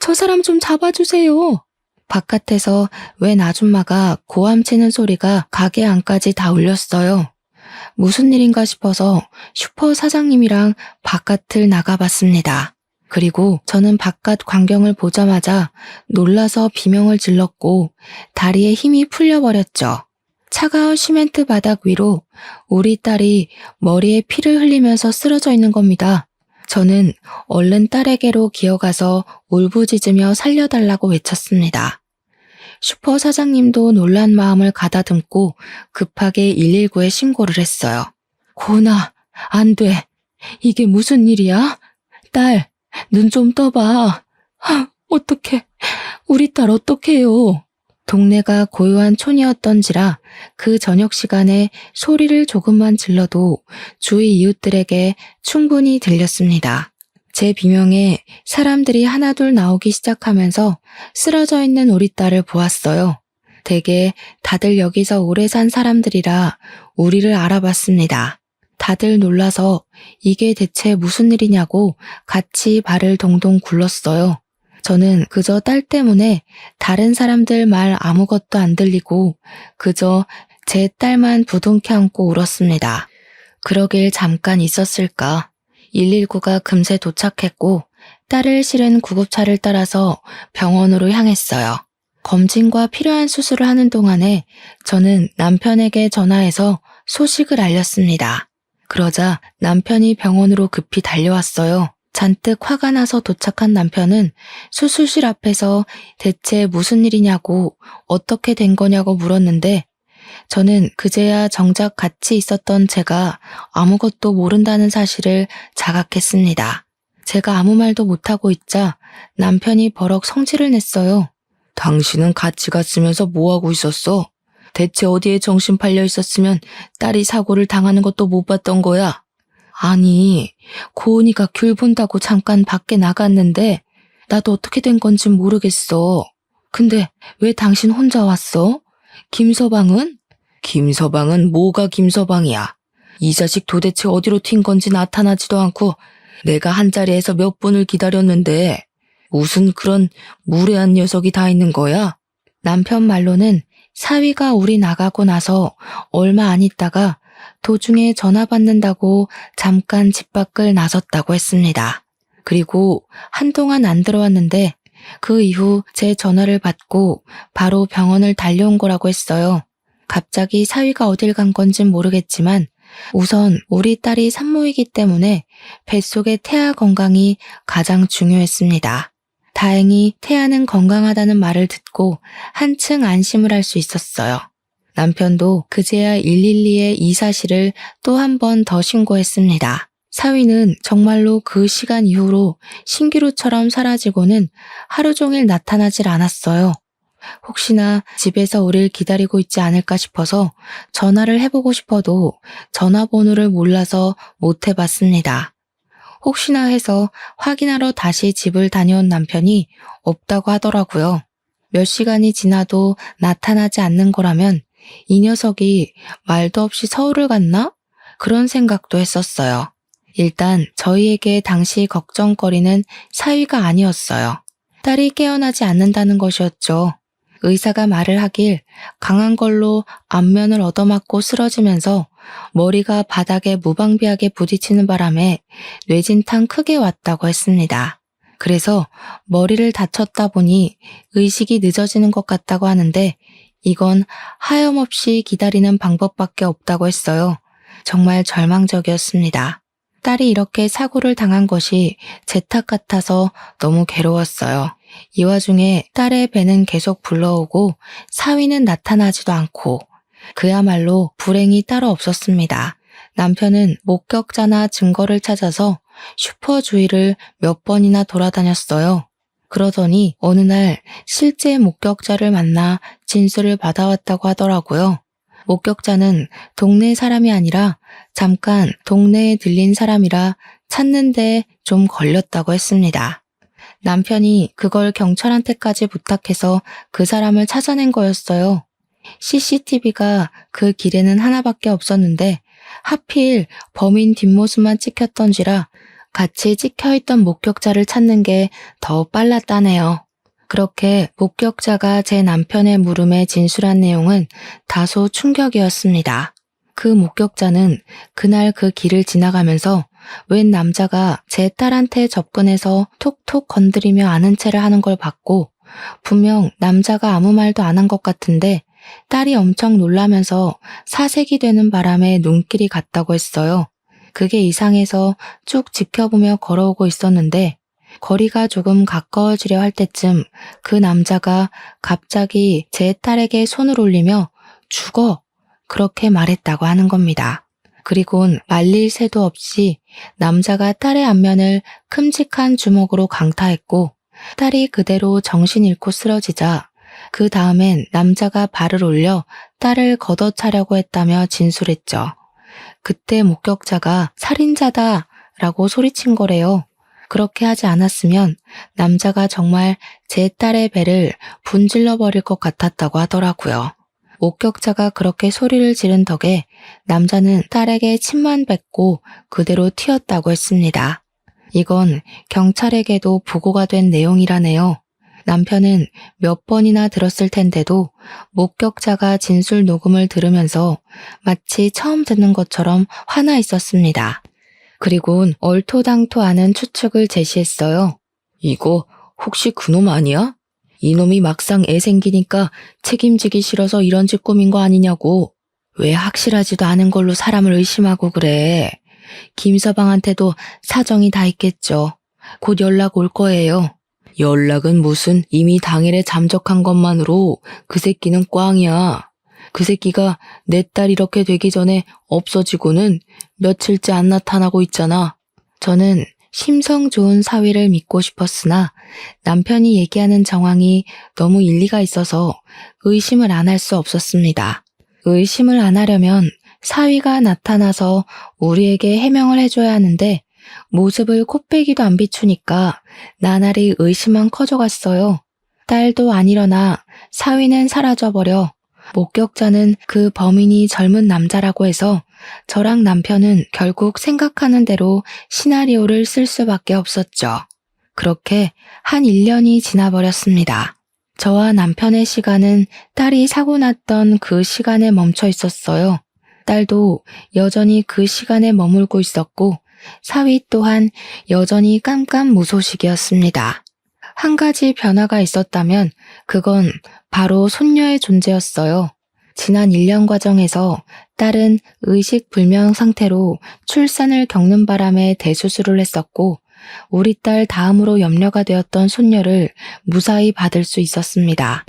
저 사람 좀 잡아주세요! 바깥에서 웬 아줌마가 고함치는 소리가 가게 안까지 다 울렸어요. 무슨 일인가 싶어서 슈퍼 사장님이랑 바깥을 나가봤습니다. 그리고 저는 바깥 광경을 보자마자 놀라서 비명을 질렀고 다리에 힘이 풀려버렸죠. 차가운 시멘트 바닥 위로 우리 딸이 머리에 피를 흘리면서 쓰러져 있는 겁니다. 저는 얼른 딸에게로 기어가서 울부짖으며 살려달라고 외쳤습니다. 슈퍼 사장님도 놀란 마음을 가다듬고 급하게 119에 신고를 했어요. 고은아, 안 돼. 이게 무슨 일이야? 딸, 눈 좀 떠봐. 어떡해. 우리 딸 어떡해요. 동네가 고요한 촌이었던지라 그 저녁 시간에 소리를 조금만 질러도 주위 이웃들에게 충분히 들렸습니다. 제 비명에 사람들이 하나둘 나오기 시작하면서 쓰러져 있는 우리 딸을 보았어요. 대개 다들 여기서 오래 산 사람들이라 우리를 알아봤습니다. 다들 놀라서 이게 대체 무슨 일이냐고 같이 발을 동동 굴렀어요. 저는 그저 딸 때문에 다른 사람들 말 아무것도 안 들리고 그저 제 딸만 부둥켜 안고 울었습니다. 그러길 잠깐 있었을까. 119가 금세 도착했고 딸을 실은 구급차를 따라서 병원으로 향했어요. 검진과 필요한 수술을 하는 동안에 저는 남편에게 전화해서 소식을 알렸습니다. 그러자 남편이 병원으로 급히 달려왔어요. 잔뜩 화가 나서 도착한 남편은 수술실 앞에서 대체 무슨 일이냐고 어떻게 된 거냐고 물었는데 저는 그제야 정작 같이 있었던 제가 아무것도 모른다는 사실을 자각했습니다. 제가 아무 말도 못하고 있자 남편이 버럭 성질을 냈어요. 당신은 같이 갔으면서 뭐하고 있었어? 대체 어디에 정신 팔려 있었으면 딸이 사고를 당하는 것도 못 봤던 거야? 아니, 고은이가 귤 본다고 잠깐 밖에 나갔는데 나도 어떻게 된 건지 모르겠어. 근데 왜 당신 혼자 왔어? 김서방은? 김서방은 뭐가 김서방이야? 이 자식 도대체 어디로 튄 건지 나타나지도 않고 내가 한자리에서 몇 분을 기다렸는데 무슨 그런 무례한 녀석이 다 있는 거야? 남편 말로는 사위가 우리 나가고 나서 얼마 안 있다가 도중에 전화 받는다고 잠깐 집 밖을 나섰다고 했습니다. 그리고 한동안 안 들어왔는데 그 이후 제 전화를 받고 바로 병원을 달려온 거라고 했어요. 갑자기 사위가 어딜 간 건진 모르겠지만 우선 우리 딸이 산모이기 때문에 뱃속의 태아 건강이 가장 중요했습니다. 다행히 태아는 건강하다는 말을 듣고 한층 안심을 할 수 있었어요. 남편도 그제야 112에 이 사실을 또 한 번 더 신고했습니다. 사위는 정말로 그 시간 이후로 신기루처럼 사라지고는 하루 종일 나타나질 않았어요. 혹시나 집에서 우릴 기다리고 있지 않을까 싶어서 전화를 해보고 싶어도 전화번호를 몰라서 못 해봤습니다. 혹시나 해서 확인하러 다시 집을 다녀온 남편이 없다고 하더라고요. 몇 시간이 지나도 나타나지 않는 거라면 이 녀석이 말도 없이 서울을 갔나? 그런 생각도 했었어요. 일단 저희에게 당시 걱정거리는 사위가 아니었어요. 딸이 깨어나지 않는다는 것이었죠. 의사가 말을 하길 강한 걸로 안면을 얻어맞고 쓰러지면서 머리가 바닥에 무방비하게 부딪히는 바람에 뇌진탕 크게 왔다고 했습니다. 그래서 머리를 다쳤다 보니 의식이 늦어지는 것 같다고 하는데 이건 하염없이 기다리는 방법밖에 없다고 했어요. 정말 절망적이었습니다. 딸이 이렇게 사고를 당한 것이 제 탓 같아서 너무 괴로웠어요. 이 와중에 딸의 배는 계속 불러오고 사위는 나타나지도 않고 그야말로 불행이 따로 없었습니다. 남편은 목격자나 증거를 찾아서 슈퍼 주위를 몇 번이나 돌아다녔어요. 그러더니 어느 날 실제 목격자를 만나 진술을 받아왔다고 하더라고요. 목격자는 동네 사람이 아니라 잠깐 동네에 들린 사람이라 찾는데 좀 걸렸다고 했습니다. 남편이 그걸 경찰한테까지 부탁해서 그 사람을 찾아낸 거였어요. CCTV가 그 길에는 하나밖에 없었는데 하필 범인 뒷모습만 찍혔던지라 같이 찍혀있던 목격자를 찾는 게 더 빨랐다네요. 그렇게 목격자가 제 남편의 물음에 진술한 내용은 다소 충격이었습니다. 그 목격자는 그날 그 길을 지나가면서 웬 남자가 제 딸한테 접근해서 톡톡 건드리며 아는 체를 하는 걸 봤고 분명 남자가 아무 말도 안 한 것 같은데 딸이 엄청 놀라면서 사색이 되는 바람에 눈길이 갔다고 했어요. 그게 이상해서 쭉 지켜보며 걸어오고 있었는데 거리가 조금 가까워지려 할 때쯤 그 남자가 갑자기 제 딸에게 손을 올리며 죽어! 그렇게 말했다고 하는 겁니다. 그리곤 말릴 새도 없이 남자가 딸의 안면을 큼직한 주먹으로 강타했고 딸이 그대로 정신 잃고 쓰러지자 그 다음엔 남자가 발을 올려 딸을 걷어차려고 했다며 진술했죠. 그때 목격자가 살인자다 라고 소리친 거래요. 그렇게 하지 않았으면 남자가 정말 제 딸의 배를 분질러 버릴 것 같았다고 하더라고요. 목격자가 그렇게 소리를 지른 덕에 남자는 딸에게 침만 뱉고 그대로 튀었다고 했습니다. 이건 경찰에게도 보고가 된 내용이라네요. 남편은 몇 번이나 들었을 텐데도 목격자가 진술 녹음을 들으면서 마치 처음 듣는 것처럼 화나 있었습니다. 그리곤 얼토당토하는 추측을 제시했어요. 이거 혹시 그놈 아니야? 이놈이 막상 애 생기니까 책임지기 싫어서 이런 짓 꾸민 거 아니냐고. 왜 확실하지도 않은 걸로 사람을 의심하고 그래. 김서방한테도 사정이 다 있겠죠. 곧 연락 올 거예요. 연락은 무슨, 이미 당일에 잠적한 것만으로 그 새끼는 꽝이야. 그 새끼가 내 딸 이렇게 되기 전에 없어지고는 며칠째 안 나타나고 있잖아. 저는 심성 좋은 사위를 믿고 싶었으나 남편이 얘기하는 정황이 너무 일리가 있어서 의심을 안 할 수 없었습니다. 의심을 안 하려면 사위가 나타나서 우리에게 해명을 해줘야 하는데 모습을 코빼기도 안 비추니까 나날이 의심만 커져갔어요. 딸도 안 일어나 사위는 사라져버려 목격자는 그 범인이 젊은 남자라고 해서 저랑 남편은 결국 생각하는 대로 시나리오를 쓸 수밖에 없었죠. 그렇게 한 1년이 지나버렸습니다. 저와 남편의 시간은 딸이 사고 났던 그 시간에 멈춰 있었어요. 딸도 여전히 그 시간에 머물고 있었고 사위 또한 여전히 깜깜무소식이었습니다. 한 가지 변화가 있었다면 그건 바로 손녀의 존재였어요. 지난 1년 과정에서 딸은 의식불명 상태로 출산을 겪는 바람에 대수술을 했었고 우리 딸 다음으로 염려가 되었던 손녀를 무사히 받을 수 있었습니다.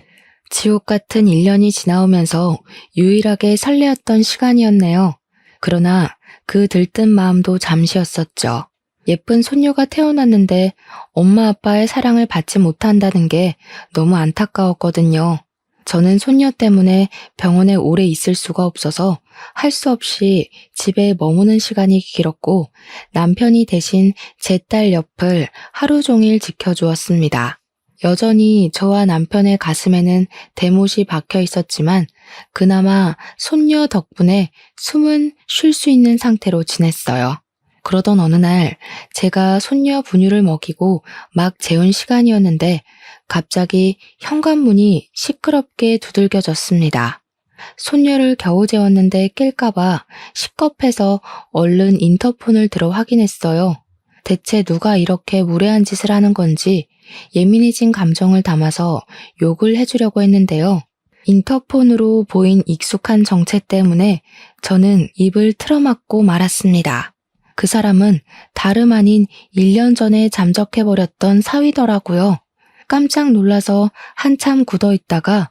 지옥 같은 1년이 지나오면서 유일하게 설레었던 시간이었네요. 그러나 그 들뜬 마음도 잠시였었죠. 예쁜 손녀가 태어났는데 엄마 아빠의 사랑을 받지 못한다는 게 너무 안타까웠거든요. 저는 손녀 때문에 병원에 오래 있을 수가 없어서 할 수 없이 집에 머무는 시간이 길었고 남편이 대신 제 딸 옆을 하루 종일 지켜주었습니다. 여전히 저와 남편의 가슴에는 대못이 박혀 있었지만 그나마 손녀 덕분에 숨은 쉴 수 있는 상태로 지냈어요. 그러던 어느 날 제가 손녀 분유를 먹이고 막 재운 시간이었는데 갑자기 현관문이 시끄럽게 두들겨졌습니다. 손녀를 겨우 재웠는데 깰까봐 식겁해서 얼른 인터폰을 들어 확인했어요. 대체 누가 이렇게 무례한 짓을 하는 건지 예민해진 감정을 담아서 욕을 해주려고 했는데요. 인터폰으로 보인 익숙한 정체 때문에 저는 입을 틀어막고 말았습니다. 그 사람은 다름 아닌 1년 전에 잠적해버렸던 사위더라고요. 깜짝 놀라서 한참 굳어있다가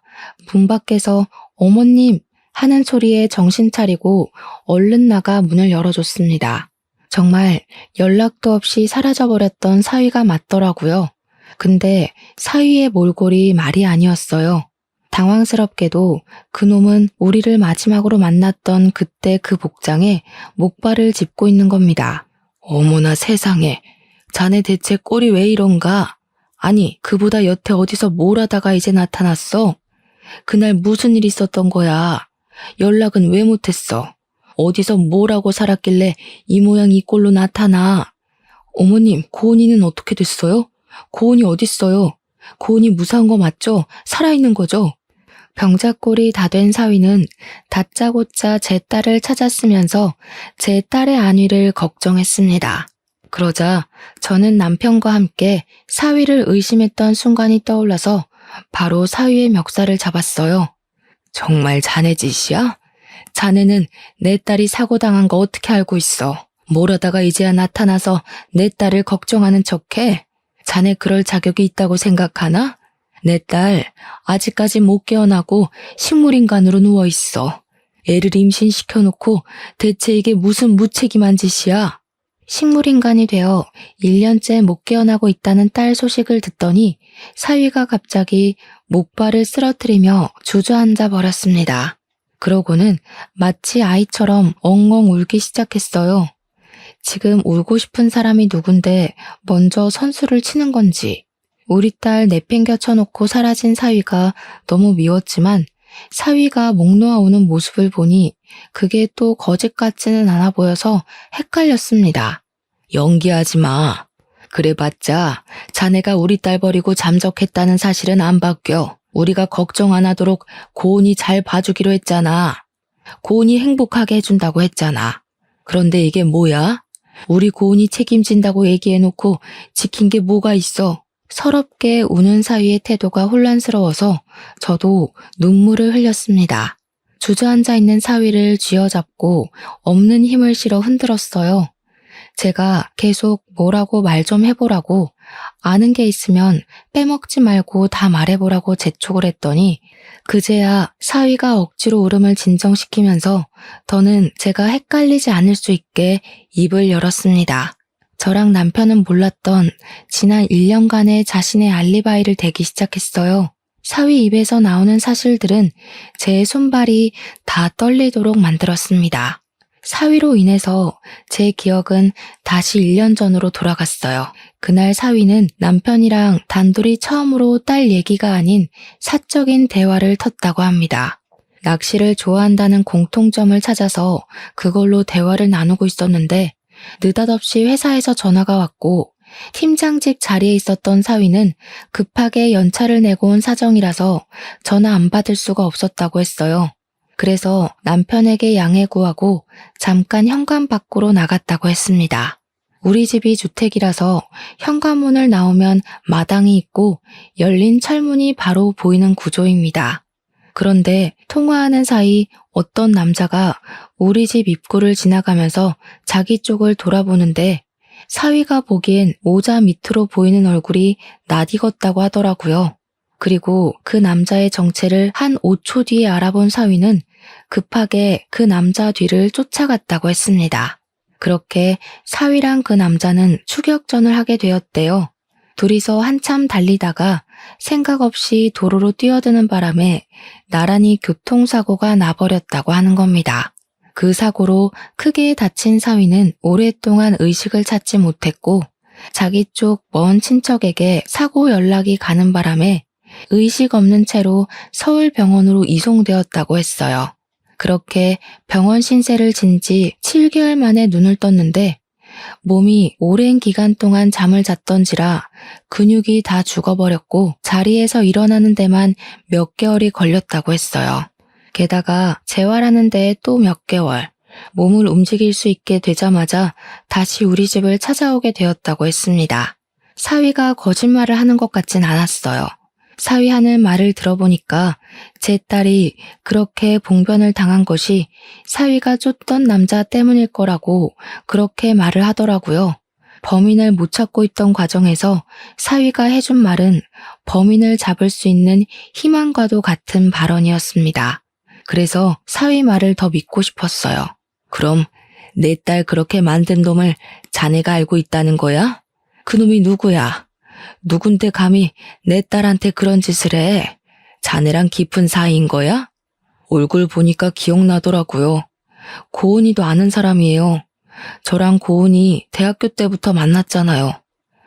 문 밖에서 어머님 하는 소리에 정신 차리고 얼른 나가 문을 열어줬습니다. 정말 연락도 없이 사라져버렸던 사위가 맞더라고요. 근데 사위의 몰골이 말이 아니었어요. 당황스럽게도 그놈은 우리를 마지막으로 만났던 그때 그 복장에 목발을 짚고 있는 겁니다. 어머나 세상에, 자네 대체 꼴이 왜 이런가? 아니, 그보다 여태 어디서 뭘 하다가 이제 나타났어? 그날 무슨 일 있었던 거야? 연락은 왜 못했어? 어디서 뭘 하고 살았길래 이 모양 이 꼴로 나타나? 어머님, 고은이는 어떻게 됐어요? 고은이 어딨어요? 고은이 무사한 거 맞죠? 살아있는 거죠? 병자꼴이 다 된 사위는 다짜고짜 제 딸을 찾았으면서 제 딸의 안위를 걱정했습니다. 그러자 저는 남편과 함께 사위를 의심했던 순간이 떠올라서 바로 사위의 멱살을 잡았어요. 정말 자네 짓이야? 자네는 내 딸이 사고당한 거 어떻게 알고 있어? 뭘 하다가 이제야 나타나서 내 딸을 걱정하는 척해? 자네 그럴 자격이 있다고 생각하나? 내 딸 아직까지 못 깨어나고 식물인간으로 누워있어. 애를 임신시켜놓고 대체 이게 무슨 무책임한 짓이야? 식물인간이 되어 1년째 못 깨어나고 있다는 딸 소식을 듣더니 사위가 갑자기 목발을 쓰러뜨리며 주저앉아 버렸습니다. 그러고는 마치 아이처럼 엉엉 울기 시작했어요. 지금 울고 싶은 사람이 누군데 먼저 선수를 치는 건지. 우리 딸 내팽겨 쳐놓고 사라진 사위가 너무 미웠지만 사위가 목 놓아 우는 모습을 보니 그게 또 거짓 같지는 않아 보여서 헷갈렸습니다. 연기하지 마. 그래봤자 자네가 우리 딸 버리고 잠적했다는 사실은 안 바뀌어. 우리가 걱정 안 하도록 고은이 잘 봐주기로 했잖아. 고은이 행복하게 해준다고 했잖아. 그런데 이게 뭐야? 우리 고은이 책임진다고 얘기해놓고 지킨 게 뭐가 있어? 서럽게 우는 사위의 태도가 혼란스러워서 저도 눈물을 흘렸습니다. 주저앉아 있는 사위를 쥐어잡고 없는 힘을 실어 흔들었어요. 제가 계속 뭐라고 말 좀 해보라고, 아는 게 있으면 빼먹지 말고 다 말해보라고 재촉을 했더니 그제야 사위가 억지로 울음을 진정시키면서 더는 제가 헷갈리지 않을 수 있게 입을 열었습니다. 저랑 남편은 몰랐던 지난 1년간의 자신의 알리바이를 대기 시작했어요. 사위 입에서 나오는 사실들은 제 손발이 다 떨리도록 만들었습니다. 사위로 인해서 제 기억은 다시 1년 전으로 돌아갔어요. 그날 사위는 남편이랑 단둘이 처음으로 딸 얘기가 아닌 사적인 대화를 텄다고 합니다. 낚시를 좋아한다는 공통점을 찾아서 그걸로 대화를 나누고 있었는데 느닷없이 회사에서 전화가 왔고 팀장직 자리에 있었던 사위는 급하게 연차를 내고 온 사정이라서 전화 안 받을 수가 없었다고 했어요. 그래서 남편에게 양해 구하고 잠깐 현관 밖으로 나갔다고 했습니다. 우리 집이 주택이라서 현관문을 나오면 마당이 있고 열린 철문이 바로 보이는 구조입니다. 그런데 통화하는 사이 어떤 남자가 우리 집 입구를 지나가면서 자기 쪽을 돌아보는데 사위가 보기엔 모자 밑으로 보이는 얼굴이 낯익었다고 하더라고요. 그리고 그 남자의 정체를 한 5초 뒤에 알아본 사위는 급하게 그 남자 뒤를 쫓아갔다고 했습니다. 그렇게 사위랑 그 남자는 추격전을 하게 되었대요. 둘이서 한참 달리다가 생각 없이 도로로 뛰어드는 바람에 나란히 교통사고가 나버렸다고 하는 겁니다. 그 사고로 크게 다친 사위는 오랫동안 의식을 찾지 못했고 자기 쪽 먼 친척에게 사고 연락이 가는 바람에 의식 없는 채로 서울병원으로 이송되었다고 했어요. 그렇게 병원 신세를 진 지 7개월 만에 눈을 떴는데 몸이 오랜 기간 동안 잠을 잤던지라 근육이 다 죽어버렸고 자리에서 일어나는 데만 몇 개월이 걸렸다고 했어요. 게다가 재활하는 데 또 몇 개월, 몸을 움직일 수 있게 되자마자 다시 우리 집을 찾아오게 되었다고 했습니다. 사위가 거짓말을 하는 것 같진 않았어요. 사위 하는 말을 들어보니까 제 딸이 그렇게 봉변을 당한 것이 사위가 쫓던 남자 때문일 거라고 그렇게 말을 하더라고요. 범인을 못 찾고 있던 과정에서 사위가 해준 말은 범인을 잡을 수 있는 희망과도 같은 발언이었습니다. 그래서 사위 말을 더 믿고 싶었어요. 그럼 내 딸 그렇게 만든 놈을 자네가 알고 있다는 거야? 그놈이 누구야? 누군데 감히 내 딸한테 그런 짓을 해? 자네랑 깊은 사이인 거야? 얼굴 보니까 기억나더라고요. 고은이도 아는 사람이에요. 저랑 고은이 대학교 때부터 만났잖아요.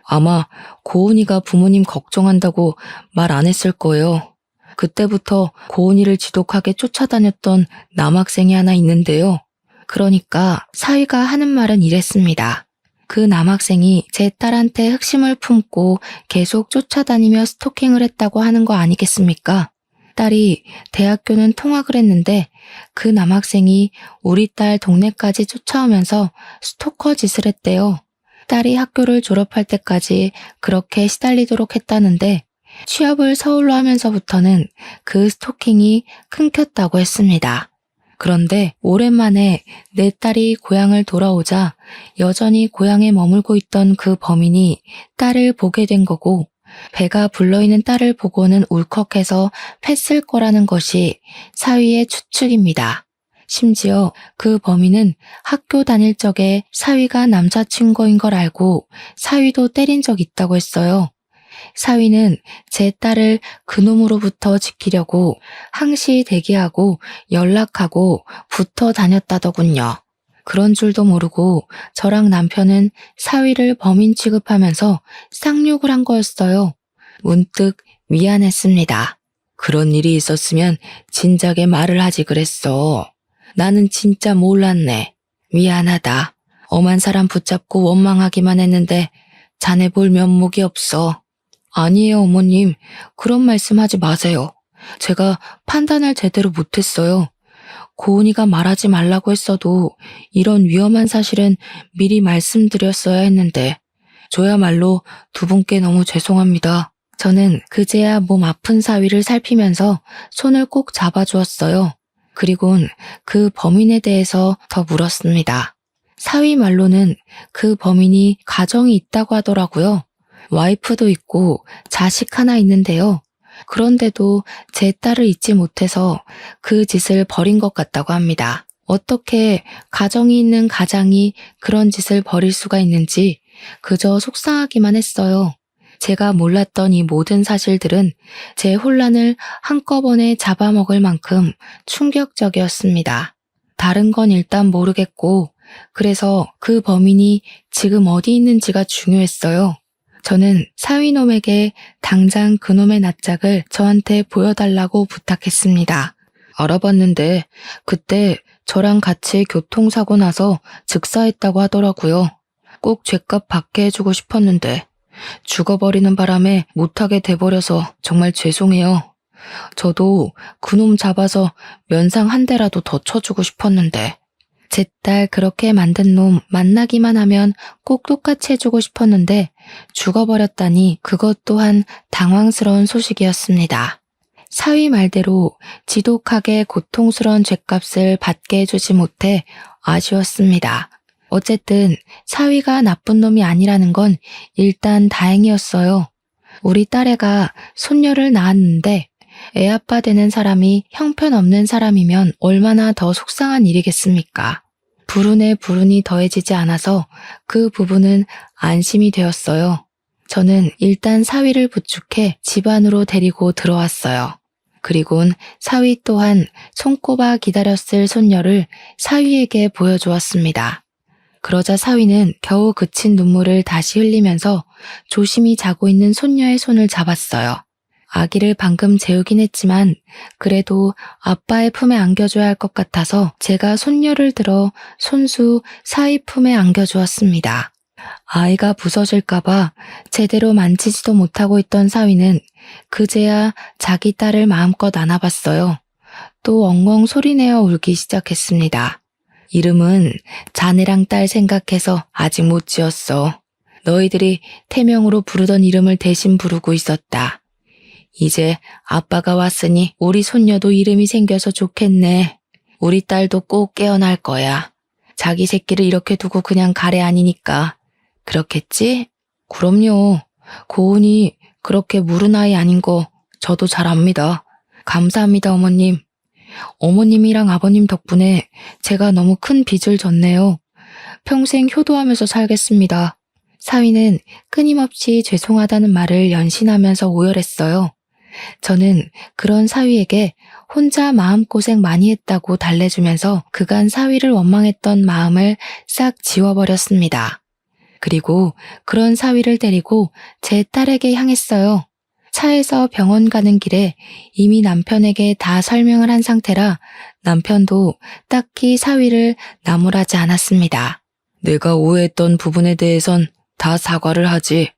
아마 고은이가 부모님 걱정한다고 말 안 했을 거예요. 그때부터 고은이를 지독하게 쫓아다녔던 남학생이 하나 있는데요. 그러니까 사위가 하는 말은 이랬습니다. 그 남학생이 제 딸한테 흑심을 품고 계속 쫓아다니며 스토킹을 했다고 하는 거 아니겠습니까? 딸이 대학교는 통학을 했는데 그 남학생이 우리 딸 동네까지 쫓아오면서 스토커 짓을 했대요. 딸이 학교를 졸업할 때까지 그렇게 시달리도록 했다는데 취업을 서울로 하면서부터는 그 스토킹이 끊겼다고 했습니다. 그런데 오랜만에 내 딸이 고향을 돌아오자 여전히 고향에 머물고 있던 그 범인이 딸을 보게 된 거고 배가 불러있는 딸을 보고는 울컥해서 팼을 거라는 것이 사위의 추측입니다. 심지어 그 범인은 학교 다닐 적에 사위가 남자친구인 걸 알고 사위도 때린 적 있다고 했어요. 사위는 제 딸을 그놈으로부터 지키려고 항시 대기하고 연락하고 붙어 다녔다더군요. 그런 줄도 모르고 저랑 남편은 사위를 범인 취급하면서 쌍욕을 한 거였어요. 문득 미안했습니다. 그런 일이 있었으면 진작에 말을 하지 그랬어. 나는 진짜 몰랐네. 미안하다. 엄한 사람 붙잡고 원망하기만 했는데 자네 볼 면목이 없어. 아니에요, 어머님. 그런 말씀하지 마세요. 제가 판단을 제대로 못했어요. 고은이가 말하지 말라고 했어도 이런 위험한 사실은 미리 말씀드렸어야 했는데 저야말로 두 분께 너무 죄송합니다. 저는 그제야 몸 아픈 사위를 살피면서 손을 꼭 잡아주었어요. 그리곤 그 범인에 대해서 더 물었습니다. 사위 말로는 그 범인이 가정이 있다고 하더라고요. 와이프도 있고 자식 하나 있는데요. 그런데도 제 딸을 잊지 못해서 그 짓을 벌인 것 같다고 합니다. 어떻게 가정이 있는 가장이 그런 짓을 벌일 수가 있는지 그저 속상하기만 했어요. 제가 몰랐던 이 모든 사실들은 제 혼란을 한꺼번에 잡아먹을 만큼 충격적이었습니다. 다른 건 일단 모르겠고, 그래서 그 범인이 지금 어디 있는지가 중요했어요. 저는 사위놈에게 당장 그놈의 낯짝을 저한테 보여달라고 부탁했습니다. 알아봤는데 그때 저랑 같이 교통사고 나서 즉사했다고 하더라고요. 꼭 죗값 받게 해주고 싶었는데 죽어버리는 바람에 못하게 돼버려서 정말 죄송해요. 저도 그놈 잡아서 면상 한 대라도 더 쳐주고 싶었는데 제 딸 그렇게 만든 놈 만나기만 하면 꼭 똑같이 해주고 싶었는데 죽어버렸다니 그것 또한 당황스러운 소식이었습니다. 사위 말대로 지독하게 고통스러운 죗값을 받게 해주지 못해 아쉬웠습니다. 어쨌든 사위가 나쁜 놈이 아니라는 건 일단 다행이었어요. 우리 딸애가 손녀를 낳았는데 애아빠 되는 사람이 형편없는 사람이면 얼마나 더 속상한 일이겠습니까? 불운에 불운이 더해지지 않아서 그 부분은 안심이 되었어요. 저는 일단 사위를 부축해 집 안으로 데리고 들어왔어요. 그리곤 사위 또한 손꼽아 기다렸을 손녀를 사위에게 보여주었습니다. 그러자 사위는 겨우 그친 눈물을 다시 흘리면서 조심히 자고 있는 손녀의 손을 잡았어요. 아기를 방금 재우긴 했지만 그래도 아빠의 품에 안겨줘야 할 것 같아서 제가 손녀를 들어 손수 사위 품에 안겨주었습니다. 아이가 부서질까봐 제대로 만지지도 못하고 있던 사위는 그제야 자기 딸을 마음껏 안아봤어요. 또 엉엉 소리내어 울기 시작했습니다. 이름은 자네랑 딸 생각해서 아직 못 지었어. 너희들이 태명으로 부르던 이름을 대신 부르고 있었다. 이제 아빠가 왔으니 우리 손녀도 이름이 생겨서 좋겠네. 우리 딸도 꼭 깨어날 거야. 자기 새끼를 이렇게 두고 그냥 가래 아니니까. 그렇겠지? 그럼요. 고은이 그렇게 무른 아이 아닌 거 저도 잘 압니다. 감사합니다, 어머님. 어머님이랑 아버님 덕분에 제가 너무 큰 빚을 졌네요. 평생 효도하면서 살겠습니다. 사위는 끊임없이 죄송하다는 말을 연신하면서 오열했어요. 저는 그런 사위에게 혼자 마음고생 많이 했다고 달래주면서 그간 사위를 원망했던 마음을 싹 지워버렸습니다. 그리고 그런 사위를 데리고 제 딸에게 향했어요. 차에서 병원 가는 길에 이미 남편에게 다 설명을 한 상태라 남편도 딱히 사위를 나무라지 않았습니다. 내가 오해했던 부분에 대해선 다 사과를 하지.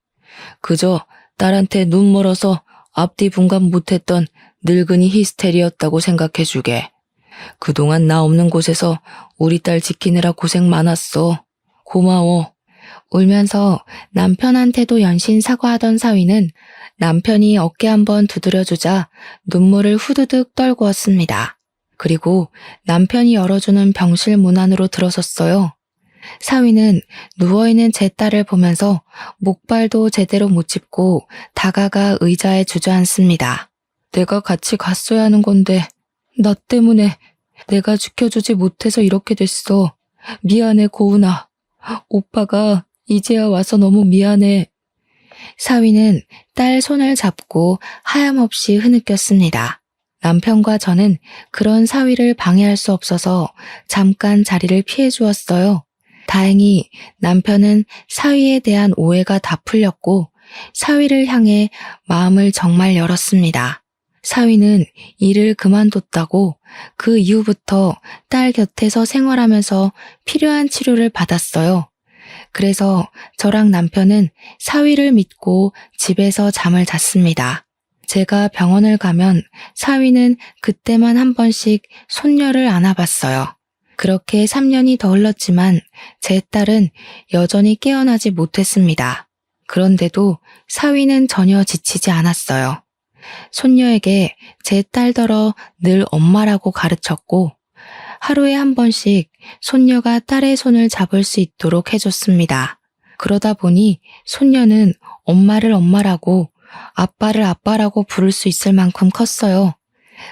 그저 딸한테 눈 멀어서 앞뒤 분간 못했던 늙은이 히스테리였다고 생각해주게. 그동안 나 없는 곳에서 우리 딸 지키느라 고생 많았어. 고마워. 울면서 남편한테도 연신 사과하던 사위는 남편이 어깨 한번 두드려주자 눈물을 후두둑 떨구었습니다. 그리고 남편이 열어주는 병실 문 안으로 들어섰어요. 사위는 누워있는 제 딸을 보면서 목발도 제대로 못 짚고 다가가 의자에 주저앉습니다. 내가 같이 갔어야 하는 건데 나 때문에 내가 지켜주지 못해서 이렇게 됐어. 미안해, 고은아. 오빠가 이제야 와서 너무 미안해. 사위는 딸 손을 잡고 하염없이 흐느꼈습니다. 남편과 저는 그런 사위를 방해할 수 없어서 잠깐 자리를 피해 주었어요. 다행히 남편은 사위에 대한 오해가 다 풀렸고 사위를 향해 마음을 정말 열었습니다. 사위는 일을 그만뒀다고 그 이후부터 딸 곁에서 생활하면서 필요한 치료를 받았어요. 그래서 저랑 남편은 사위를 믿고 집에서 잠을 잤습니다. 제가 병원을 가면 사위는 그때만 한 번씩 손녀를 안아봤어요. 그렇게 3년이 더 흘렀지만 제 딸은 여전히 깨어나지 못했습니다. 그런데도 사위는 전혀 지치지 않았어요. 손녀에게 제 딸더러 늘 엄마라고 가르쳤고 하루에 한 번씩 손녀가 딸의 손을 잡을 수 있도록 해줬습니다. 그러다 보니 손녀는 엄마를 엄마라고 아빠를 아빠라고 부를 수 있을 만큼 컸어요.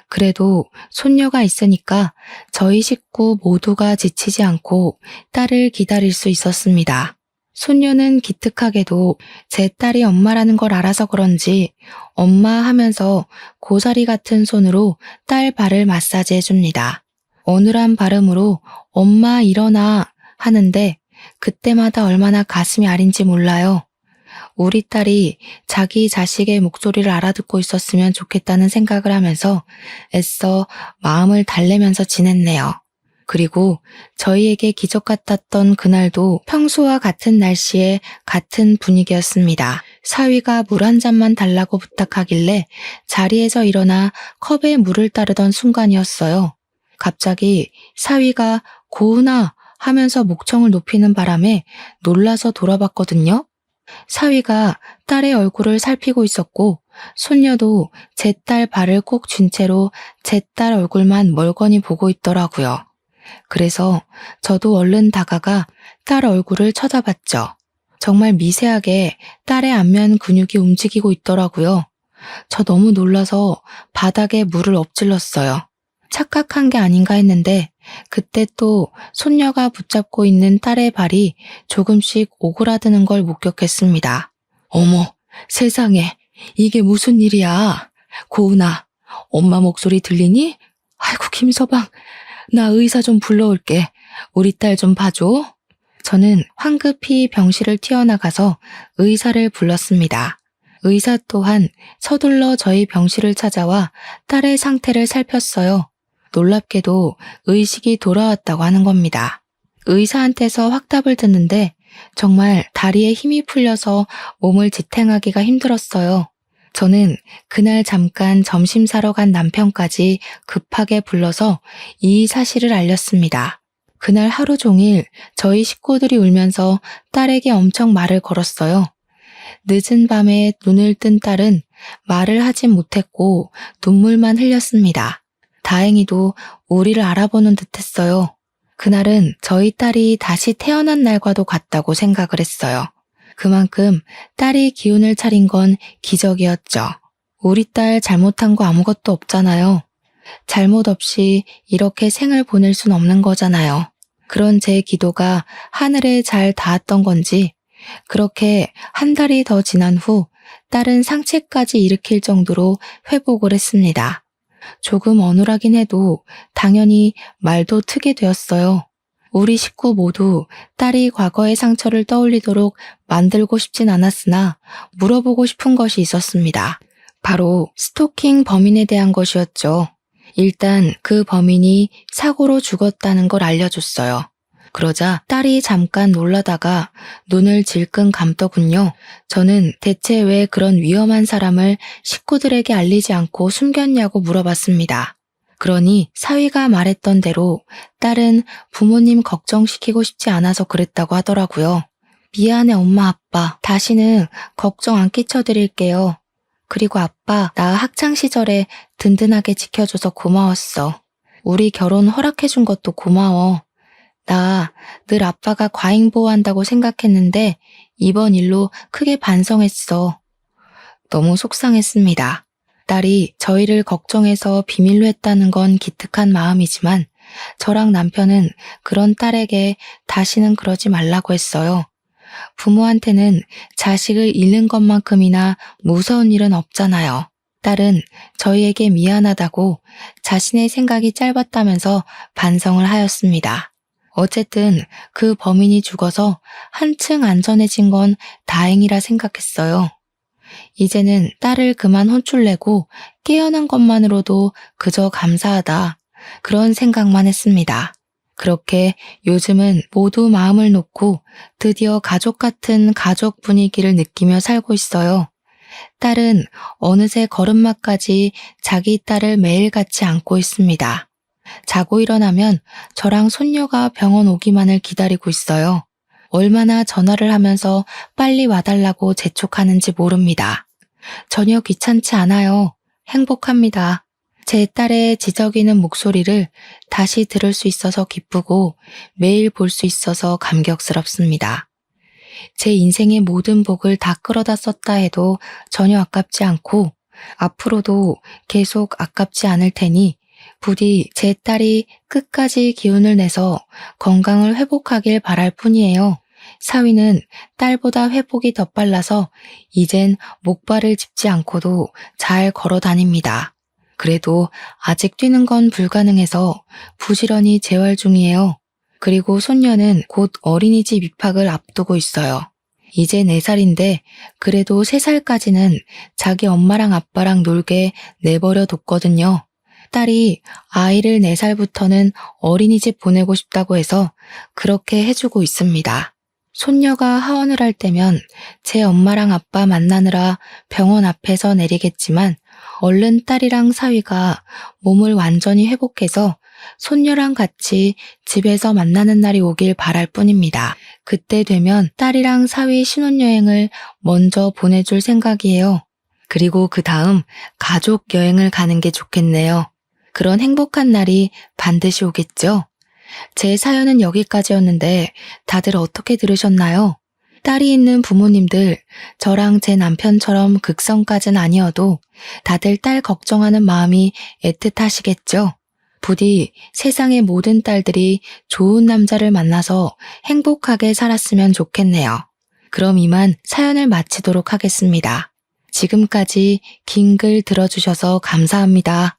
그래도 손녀가 있으니까 저희 식구 모두가 지치지 않고 딸을 기다릴 수 있었습니다. 손녀는 기특하게도 제 딸이 엄마라는 걸 알아서 그런지 엄마 하면서 고사리 같은 손으로 딸 발을 마사지 해줍니다. 어눌한 발음으로 엄마 일어나 하는데 그때마다 얼마나 가슴이 아린지 몰라요. 우리 딸이 자기 자식의 목소리를 알아듣고 있었으면 좋겠다는 생각을 하면서 애써 마음을 달래면서 지냈네요. 그리고 저희에게 기적 같았던 그날도 평소와 같은 날씨에 같은 분위기였습니다. 사위가 물 한 잔만 달라고 부탁하길래 자리에서 일어나 컵에 물을 따르던 순간이었어요. 갑자기 사위가 고은아 하면서 목청을 높이는 바람에 놀라서 돌아봤거든요. 사위가 딸의 얼굴을 살피고 있었고 손녀도 제 딸 발을 꼭 쥔 채로 제 딸 얼굴만 멀거니 보고 있더라고요. 그래서 저도 얼른 다가가 딸 얼굴을 쳐다봤죠. 정말 미세하게 딸의 안면 근육이 움직이고 있더라고요. 저 너무 놀라서 바닥에 물을 엎질렀어요. 착각한 게 아닌가 했는데 그때 또 손녀가 붙잡고 있는 딸의 발이 조금씩 오그라드는 걸 목격했습니다. 어머, 세상에, 이게 무슨 일이야? 고은아, 엄마 목소리 들리니? 아이고, 김서방, 나 의사 좀 불러올게. 우리 딸 좀 봐줘. 저는 황급히 병실을 튀어나가서 의사를 불렀습니다. 의사 또한 서둘러 저희 병실을 찾아와 딸의 상태를 살폈어요. 놀랍게도 의식이 돌아왔다고 하는 겁니다. 의사한테서 확답을 듣는데 정말 다리에 힘이 풀려서 몸을 지탱하기가 힘들었어요. 저는 그날 잠깐 점심 사러 간 남편까지 급하게 불러서 이 사실을 알렸습니다. 그날 하루 종일 저희 식구들이 울면서 딸에게 엄청 말을 걸었어요. 늦은 밤에 눈을 뜬 딸은 말을 하진 못했고 눈물만 흘렸습니다. 다행히도 우리를 알아보는 듯했어요. 그날은 저희 딸이 다시 태어난 날과도 같다고 생각을 했어요. 그만큼 딸이 기운을 차린 건 기적이었죠. 우리 딸 잘못한 거 아무것도 없잖아요. 잘못 없이 이렇게 생을 보낼 순 없는 거잖아요. 그런 제 기도가 하늘에 잘 닿았던 건지 그렇게 한 달이 더 지난 후 딸은 상체까지 일으킬 정도로 회복을 했습니다. 조금 어눌하긴 해도 당연히 말도 트게 되었어요. 우리 식구 모두 딸이 과거의 상처를 떠올리도록 만들고 싶진 않았으나 물어보고 싶은 것이 있었습니다. 바로 스토킹 범인에 대한 것이었죠. 일단 그 범인이 사고로 죽었다는 걸 알려줬어요. 그러자 딸이 잠깐 놀라다가 눈을 질끈 감더군요. 저는 대체 왜 그런 위험한 사람을 식구들에게 알리지 않고 숨겼냐고 물어봤습니다. 그러니 사위가 말했던 대로 딸은 부모님 걱정시키고 싶지 않아서 그랬다고 하더라고요. 미안해 엄마 아빠. 다시는 걱정 안 끼쳐드릴게요. 그리고 아빠, 나 학창시절에 든든하게 지켜줘서 고마웠어. 우리 결혼 허락해준 것도 고마워. 나 늘 아빠가 과잉보호한다고 생각했는데 이번 일로 크게 반성했어. 너무 속상했습니다. 딸이 저희를 걱정해서 비밀로 했다는 건 기특한 마음이지만 저랑 남편은 그런 딸에게 다시는 그러지 말라고 했어요. 부모한테는 자식을 잃는 것만큼이나 무서운 일은 없잖아요. 딸은 저희에게 미안하다고 자신의 생각이 짧았다면서 반성을 하였습니다. 어쨌든 그 범인이 죽어서 한층 안전해진 건 다행이라 생각했어요. 이제는 딸을 그만 혼쭐내고 깨어난 것만으로도 그저 감사하다. 그런 생각만 했습니다. 그렇게 요즘은 모두 마음을 놓고 드디어 가족 같은 가족 분위기를 느끼며 살고 있어요. 딸은 어느새 걸음마까지 자기 딸을 매일같이 안고 있습니다. 자고 일어나면 저랑 손녀가 병원 오기만을 기다리고 있어요. 얼마나 전화를 하면서 빨리 와달라고 재촉하는지 모릅니다. 전혀 귀찮지 않아요. 행복합니다. 제 딸의 지저귀는 목소리를 다시 들을 수 있어서 기쁘고 매일 볼 수 있어서 감격스럽습니다. 제 인생의 모든 복을 다 끌어다 썼다 해도 전혀 아깝지 않고 앞으로도 계속 아깝지 않을 테니 부디 제 딸이 끝까지 기운을 내서 건강을 회복하길 바랄 뿐이에요. 사위는 딸보다 회복이 더 빨라서 이젠 목발을 짚지 않고도 잘 걸어 다닙니다. 그래도 아직 뛰는 건 불가능해서 부지런히 재활 중이에요. 그리고 손녀는 곧 어린이집 입학을 앞두고 있어요. 이제 4살인데 그래도 3살까지는 자기 엄마랑 아빠랑 놀게 내버려 뒀거든요. 딸이 아이를 4살부터는 어린이집 보내고 싶다고 해서 그렇게 해주고 있습니다. 손녀가 하원을 할 때면 제 엄마랑 아빠 만나느라 병원 앞에서 내리겠지만 얼른 딸이랑 사위가 몸을 완전히 회복해서 손녀랑 같이 집에서 만나는 날이 오길 바랄 뿐입니다. 그때 되면 딸이랑 사위 신혼여행을 먼저 보내줄 생각이에요. 그리고 그 다음 가족 여행을 가는 게 좋겠네요. 그런 행복한 날이 반드시 오겠죠? 제 사연은 여기까지였는데 다들 어떻게 들으셨나요? 딸이 있는 부모님들, 저랑 제 남편처럼 극성까진 아니어도 다들 딸 걱정하는 마음이 애틋하시겠죠? 부디 세상의 모든 딸들이 좋은 남자를 만나서 행복하게 살았으면 좋겠네요. 그럼 이만 사연을 마치도록 하겠습니다. 지금까지 긴 글 들어주셔서 감사합니다.